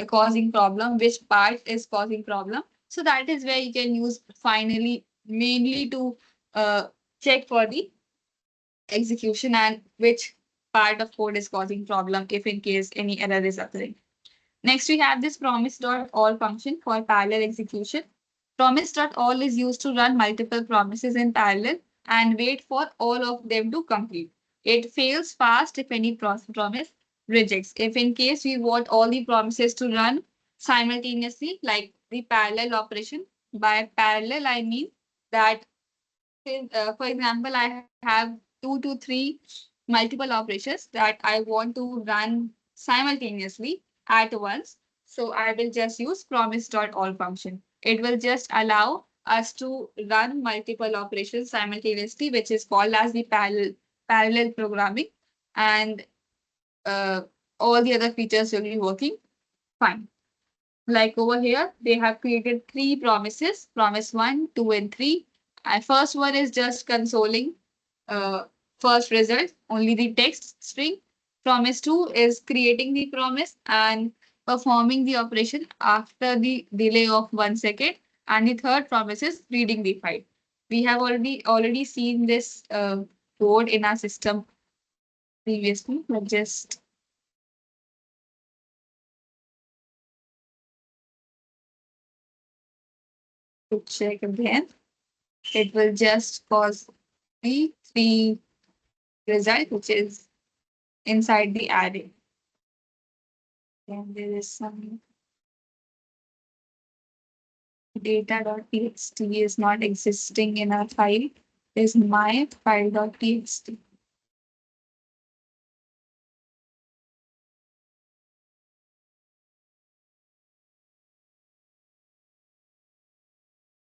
causing problem, which part is causing problem. So that is where you can use finally mainly to uh, check for the execution and which part of code is causing problem if in case any error is occurring. Next, we have this promise.all function for parallel execution. Promise.all is used to run multiple promises in parallel and wait for all of them to complete. It fails fast if any promise rejects. If in case we want all the promises to run simultaneously, like the parallel operation, by parallel I mean that, for example, I have two to three multiple operations that I want to run simultaneously at once. So I will just use promise.all function. It will just allow us to run multiple operations simultaneously, which is called as the parallel programming. And uh, all the other features will be working fine. Like over here, they have created three promises, promise 1, 2, and 3. And first one is just consoling uh, first result, only the text string. Promise 2 is creating the promise and performing the operation after the delay of 1 second. And the third promise is reading the file. We have already seen this code in our system previously. Let's just To check again, it will just cause the three result which is inside the array. Then there is some data.txt is not existing in our file. Is my file.txt.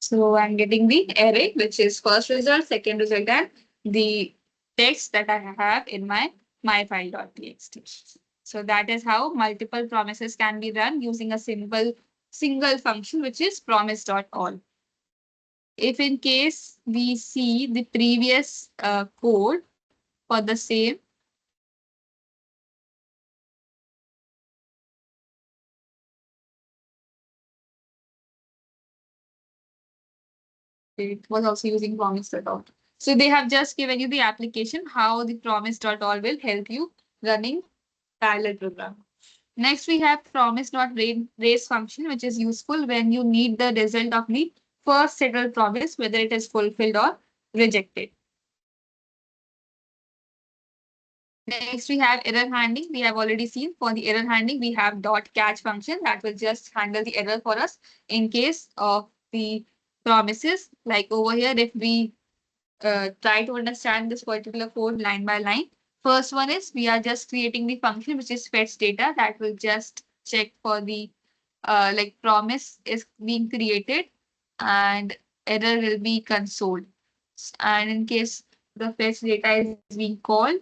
So I'm getting the array, which is first result, second result, and the text that I have in my file.txt. So that is how multiple promises can be run using a simple single function, which is promise.all. If in case we see the previous code for the same, it was also using promise.all. So they have just given you the application, how the promise.all will help you running parallel program. Next, we have promise.raise function, which is useful when you need the result of the first settled promise, whether it is fulfilled or rejected. Next, we have error handling. We have already seen for the error handling, we have dot catch function that will just handle the error for us in case of the promises. Like over here, if we try to understand this particular code line by line. First one is we are just creating the function which is fetch data that will just check for the like promise is being created and error will be consoled. And in case the fetch data is being called,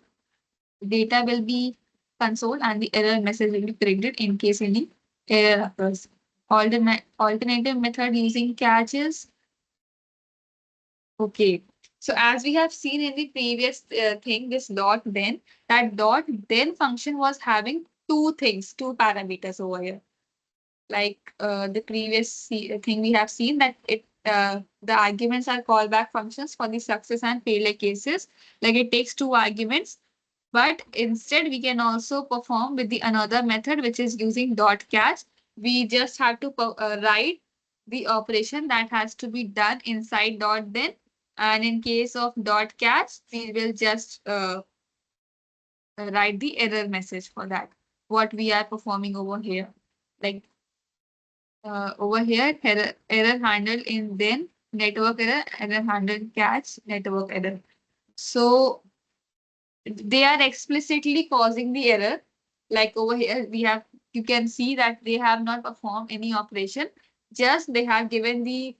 data will be consoled and the error message will be printed in case any error occurs. Alternative method using catches. Okay. So as we have seen in the previous thing, this dot then, that dot then function was having two things, two parameters over here. Like the previous thing we have seen that the arguments are callback functions for the success and failure cases. Like it takes two arguments, but instead we can also perform with the another method which is using dot catch. We just have to write the operation that has to be done inside dot then. And in case of dot catch, we will just write the error message for that. What we are performing over here. Like over here, error handled in then network error handled catch, network error. So they are explicitly causing the error. Like over here, you can see that they have not performed any operation. Just they have given the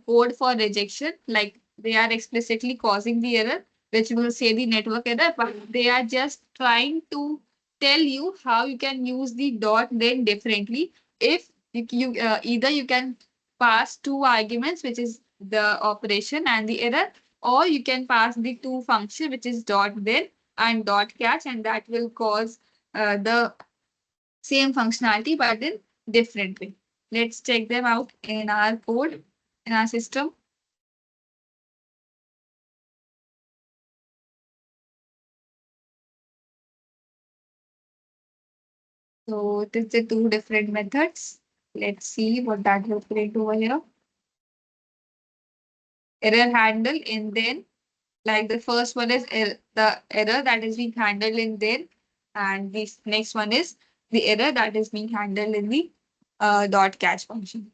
code for rejection. Like they are explicitly causing the error, which will say the network error, but they are just trying to tell you how you can use the dot then differently. If either you can pass two arguments, which is the operation and the error, or you can pass the two function, which is dot then and dot catch, and that will cause the same functionality but in different way. Let's check them out in our code, in our system. So it is the two different methods. Let's see what that will print over here. Error handle in then, like the first one is the error that is being handled in then, and this next one is the error that is being handled in the dot catch function.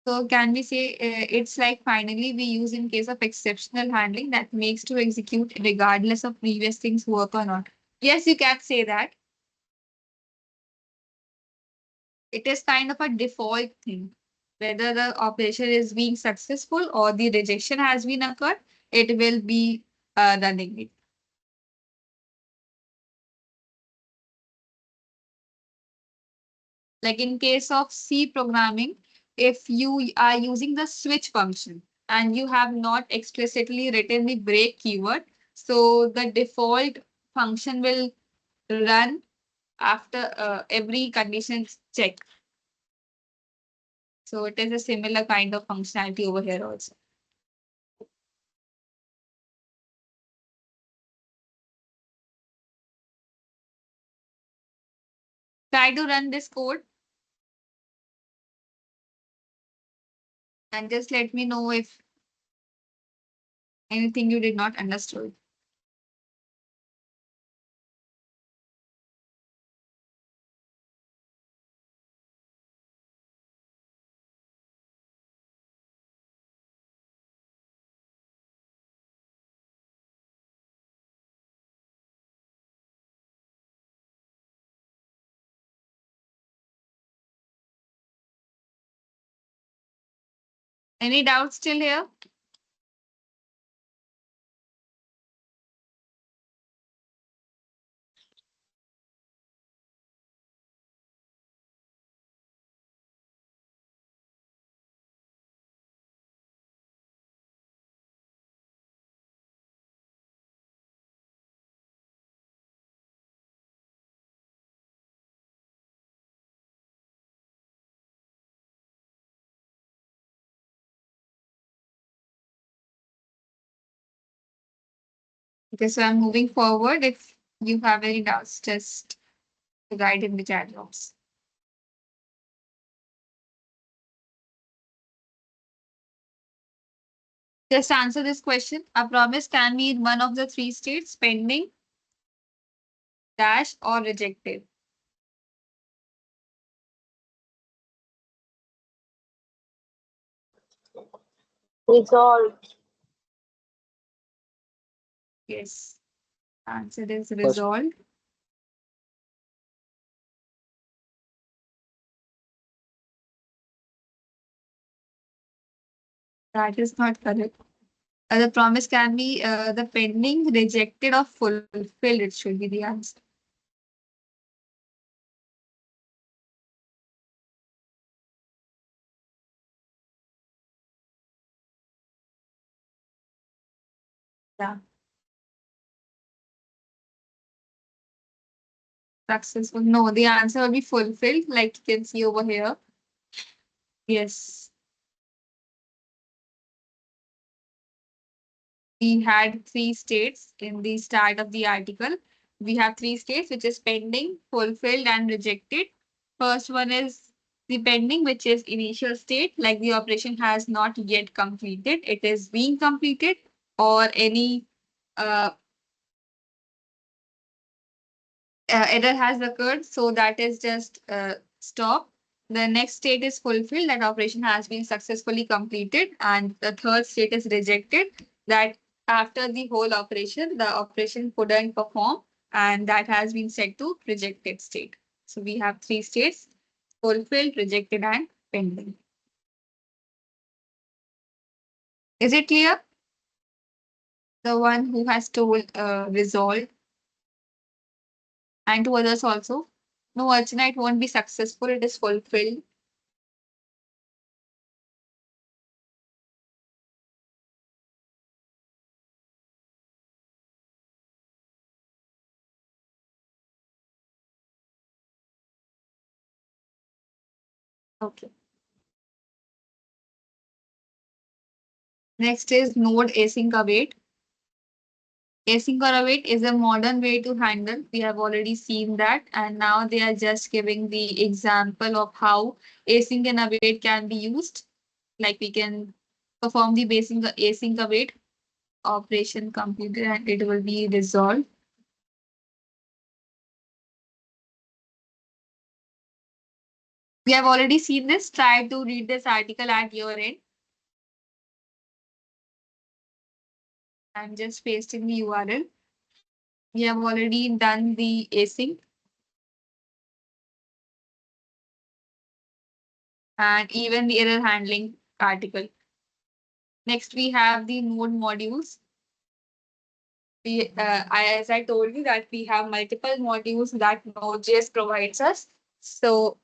So can we say it's like finally we use in case of exceptional handling that makes to execute regardless of previous things work or not? Yes, you can say that. It is kind of a default thing. Whether the operation is being successful or the rejection has been occurred, it will be running it. Like in case of C programming, if you are using the switch function and you have not explicitly written the break keyword, so the default function will run after every condition check. So it is a similar kind of functionality over here also. Try to run this code and just let me know if anything you did not understood. Any doubts still here? Okay, so I'm moving forward. If you have any doubts, just write in the chat box. Just answer this question. A promise can be in one of the three states: pending, dash, or rejected. Resolved. Yes. Answer is First, resolved. That is not correct. The promise can be the pending, rejected, or fulfilled. It should be the answer. Yeah. Successful. No, the answer will be fulfilled, like you can see over here. Yes. We had three states in the start of the article. We have three states, which is pending, fulfilled, and rejected. First one is the pending, which is initial state, like the operation has not yet completed. It is being completed, or any uh, error has occurred. So that is just stop. The next state is fulfilled, that operation has been successfully completed. And the third state is rejected, that after the whole operation, the operation couldn't perform, and that has been set to rejected state. So we have three states: fulfilled, rejected, and pending. Is it clear? The one who has told resolved, and to others also. No, Archana, it won't be successful. It is fulfilled. Okay. Next is node async await. Async or await is a modern way to handle. We have already seen that, and now they are just giving the example of how async and await can be used. Like we can perform the basic async await operation completed, and it will be resolved. We have already seen this. Try to read this article at your end. I'm just pasting the URL. We have already done the async and even the error handling article. Next, we have the node modules. As I told you that we have multiple modules that Node.js provides us. So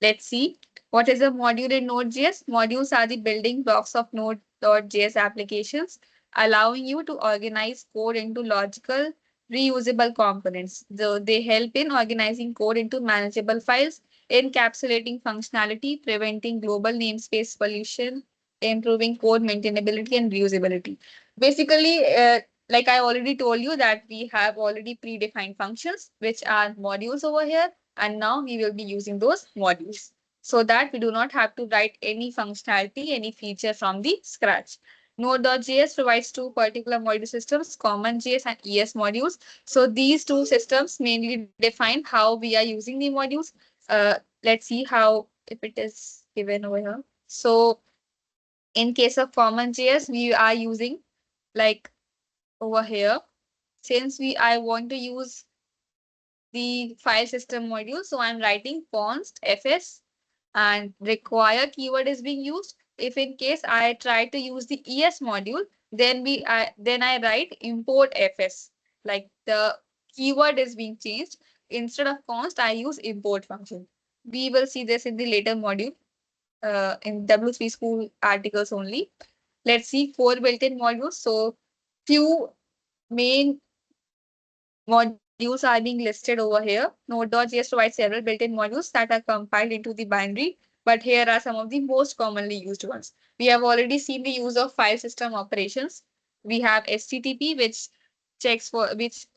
let's see. What is a module in Node.js? Modules are the building blocks of Node.js applications, allowing you to organize code into logical, reusable components. So they help in organizing code into manageable files, encapsulating functionality, preventing global namespace pollution, improving code maintainability and reusability. Basically, like I already told you that we have already predefined functions, which are modules over here. And now we will be using those modules so that we do not have to write any functionality, any feature from the scratch. Node.js provides two particular module systems, CommonJS and ES modules. So these two systems mainly define how we are using the modules. Let's see how if it is given over here. So in case of CommonJS, we are using like over here. Since I want to use the file system module, so I'm writing const fs and require keyword is being used. If in case I try to use the ES module, then I write import fs. Like the keyword is being changed. Instead of const, I use import function. We will see this in the later module in W3 school articles only. Let's see four built-in modules. So few main modules are being listed over here. Node.js provides several built-in modules that are compiled into the binary, but here are some of the most commonly used ones. We have already seen the use of file system operations. We have HTTP, which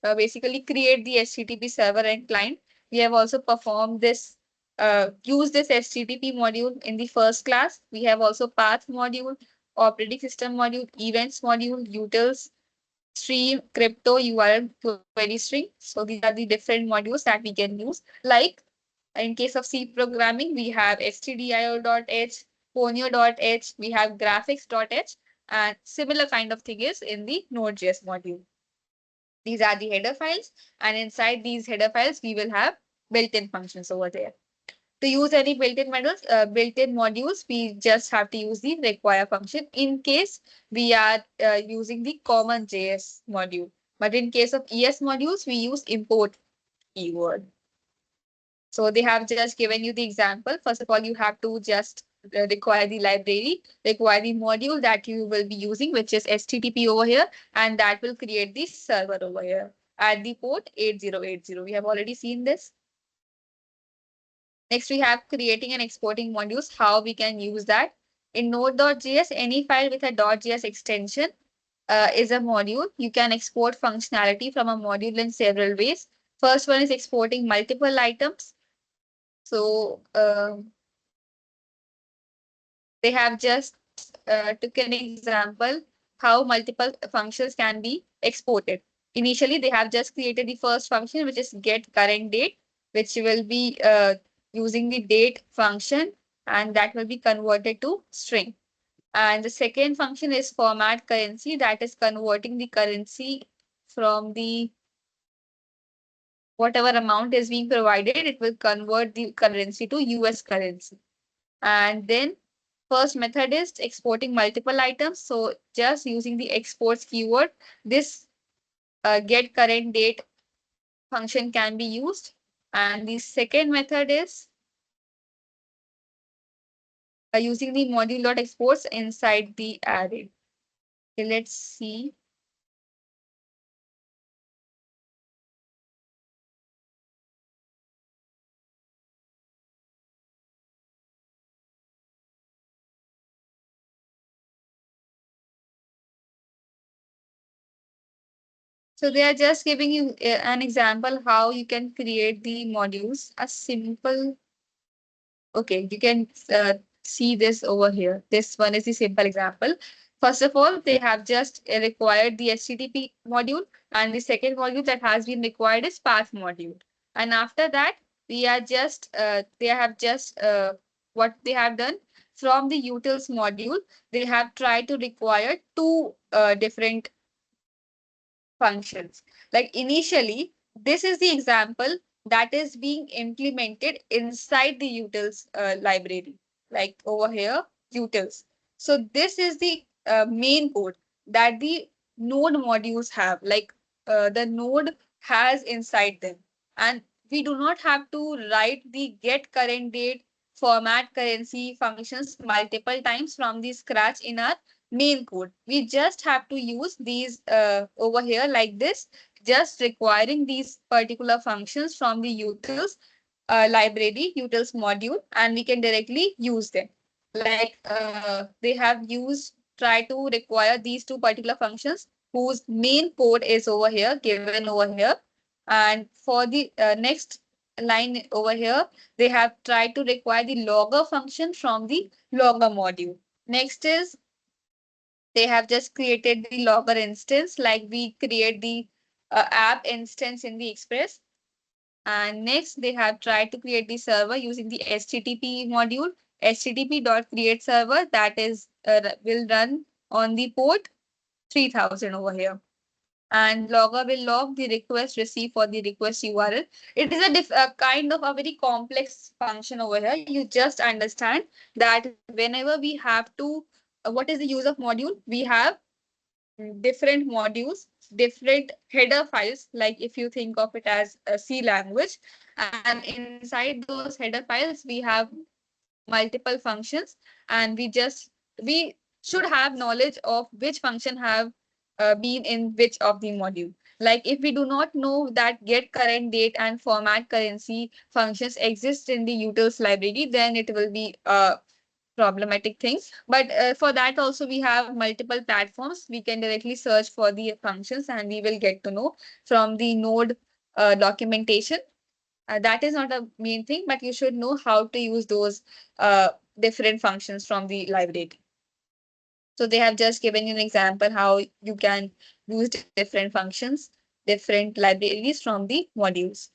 basically create the HTTP server and client. We have also performed this, used this HTTP module in the first class. We have also path module, operating system module, events module, utils, stream, crypto, URL, query string. So these are the different modules that we can use. Like in case of C programming, we have stdio.h, ponyo.h, we have graphics.h, and similar kind of thing is in the Node.js module. These are the header files, and inside these header files, we will have built-in functions over there. To use any built-in modules, we just have to use the require function in case we are using the common JS module. But in case of ES modules, we use import keyword. So they have just given you the example. First of all, you have to just require the library, require the module that you will be using, which is HTTP over here, and that will create the server over here at the port 8080. We have already seen this. Next, we have creating and exporting modules, how we can use that. In Node.js, any file with a .js extension is a module. You can export functionality from a module in several ways. First one is exporting multiple items. So they have just took an example how multiple functions can be exported. Initially, they have just created the first function, which is get current date, which will be using the date function, and that will be converted to string. And the second function is format currency, that is converting the currency from the whatever amount is being provided, it will convert the currency to US currency. And then first method is exporting multiple items. So just using the exports keyword, this get current date function can be used. And the second method is using the module.exports inside the array. Okay, let's see. So they are just giving you an example how you can create the modules. A simple, okay, you can see this over here. This one is the simple example. First of all, they have just required the HTTP module, and the second module that has been required is path module. And after that, they have just what they have done from the utils module, they have tried to require two different functions. Like initially, this is the example that is being implemented inside the utils library, like over here, utils. So this is the main code that the node modules have, like the node has inside them. And we do not have to write the get current date, format currency functions multiple times from the scratch in our main code. We just have to use these over here like this, just requiring these particular functions from the utils library, utils module, and we can directly use them. Like they have try to require these two particular functions whose main code is over here, given over here. And for the next line over here, they have tried to require the logger function from the logger module. Next is they have just created the logger instance, like we create the app instance in the Express. And next, they have tried to create the server using the HTTP module, http.create server, that is will run on the port 3000 over here. And logger will log the request received for the request URL. It is a kind of a very complex function over here. You just understand that whenever we have to, what is the use of module? We have different modules, different header files, like if you think of it as a C language. And inside those header files, we have multiple functions, and we should have knowledge of which function have been in which of the module. Like if we do not know that get current date and format currency functions exist in the utils library, then it will be problematic things. But for that also we have multiple platforms. We can directly search for the functions and we will get to know from the node documentation. That is not a main thing, but you should know how to use those uh, different functions from the library. So they have just given you an example how you can use different functions, different libraries from the modules.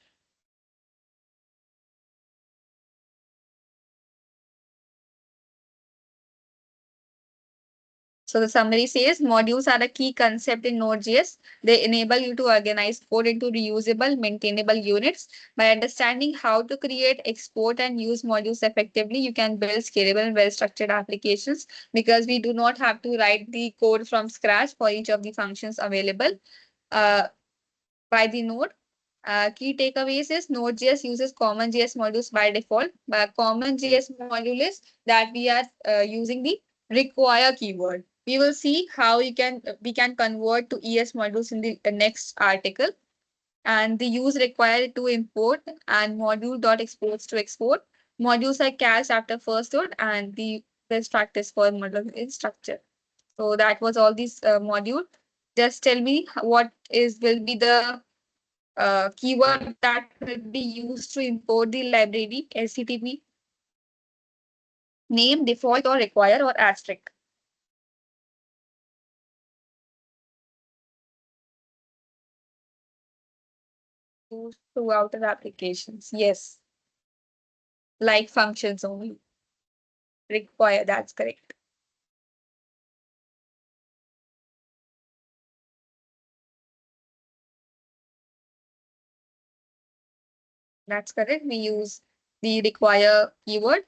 So the summary says modules are a key concept in Node.js. They enable you to organize code into reusable, maintainable units. By understanding how to create, export, and use modules effectively, you can build scalable and well-structured applications, because we do not have to write the code from scratch for each of the functions available uh, by the node. Key takeaways is Node.js uses common JS modules by default. But common JS module is that we are using the require keyword. We will see how we can convert to ES modules in the next article. And the use required to import and module dot exports to export. Modules are cached after first load, and the best practice for module is structure. So that was all these module. Just tell me what is will be the keyword that will be used to import the library HTTP, name, default, or require, or asterisk. Used throughout the applications. Yes, like functions only. Require, that's correct. That's correct. We use the require keyword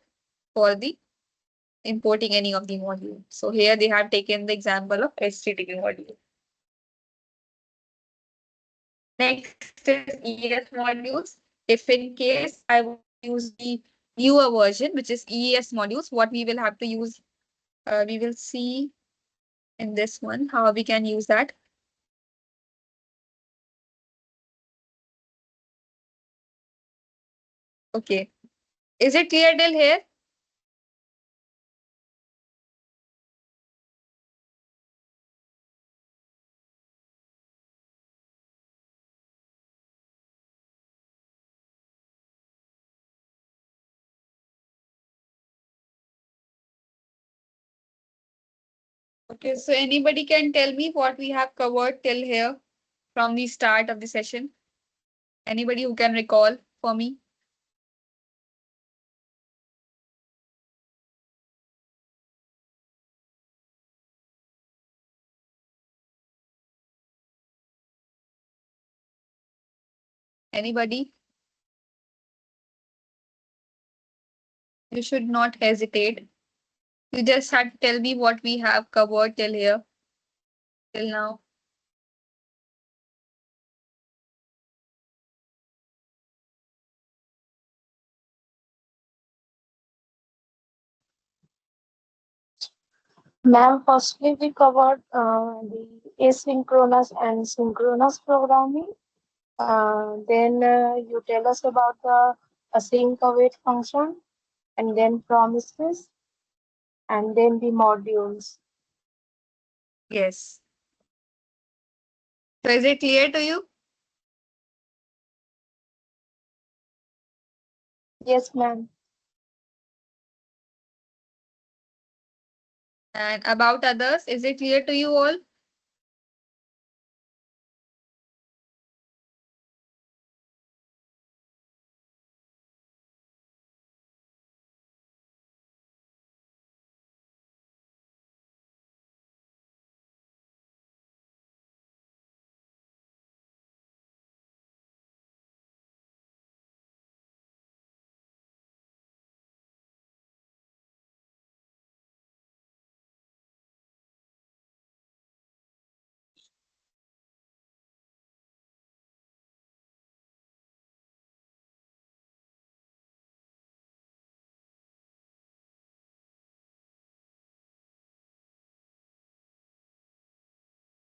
for the importing any of the module. So here they have taken the example of HTTP module. Next is ES modules. If in case I want to use the newer version, which is ES modules, what we will have to use, we will see in this one how we can use that. Okay. Is it clear till here? Okay, so anybody can tell me what we have covered till here from the start of the session? Anybody who can recall for me? Anybody? You should not hesitate. You just have to tell me what we have covered till here, till now. Ma'am, firstly we covered the asynchronous and synchronous programming. Then you tell us about the async await function, and then promises, and then the modules. Yes. So is it clear to you? Yes, ma'am. And about others, is it clear to you all?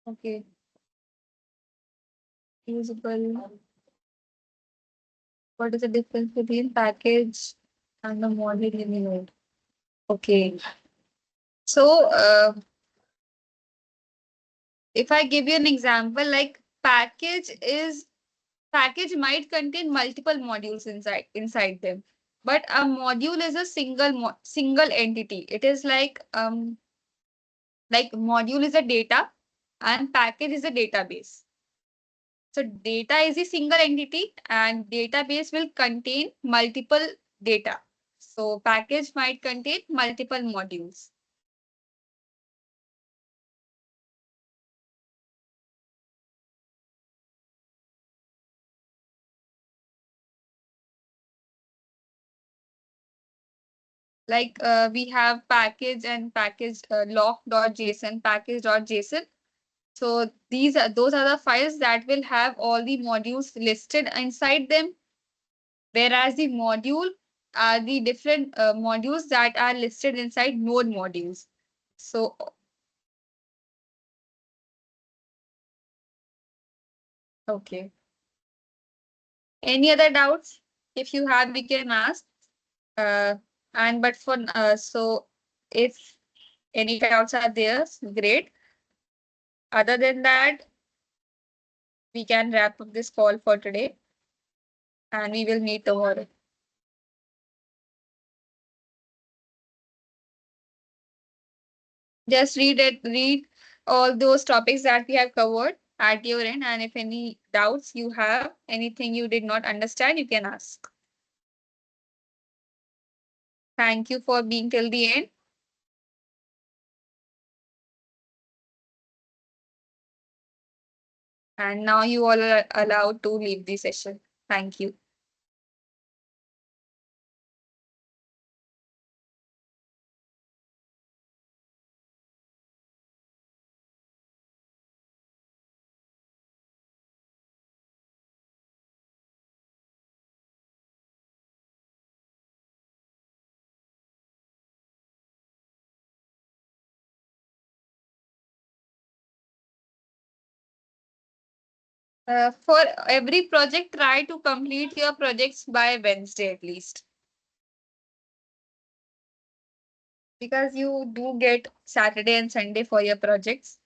Okay. Usable. What is the difference between package and the module in the node? Okay. So, if I give you an example, like package might contain multiple modules inside them, but a module is a single entity. It is like module is a data and package is a database. So data is a single entity and database will contain multiple data. So package might contain multiple modules. Like we have package and package lock.json, package.json. So those are the files that will have all the modules listed inside them, whereas the module are the different modules that are listed inside node modules. So okay. Any other doubts? If you have, we can ask. Uh, and but for so if any doubts are there, great. Other than that, we can wrap up this call for today and we will meet tomorrow. Just read all those topics that we have covered at your end. And if any doubts you have, anything you did not understand, you can ask. Thank you for being till the end. And now you all are allowed to leave the session. Thank you. For every project, try to complete your projects by Wednesday at least. Because you do get Saturday and Sunday for your projects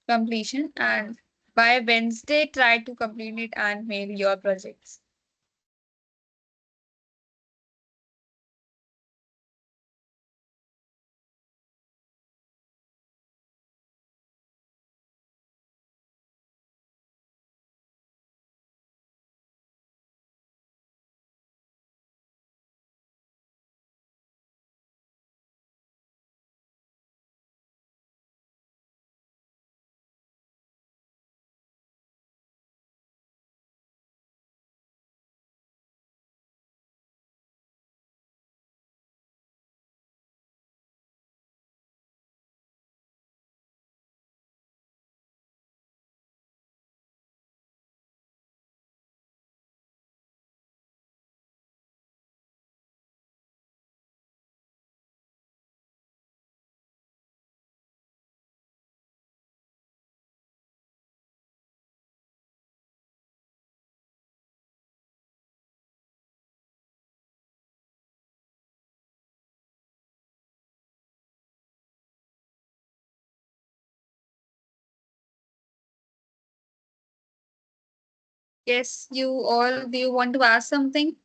completion. And by Wednesday, try to complete it and mail your projects. Yes, you all, do you want to ask something?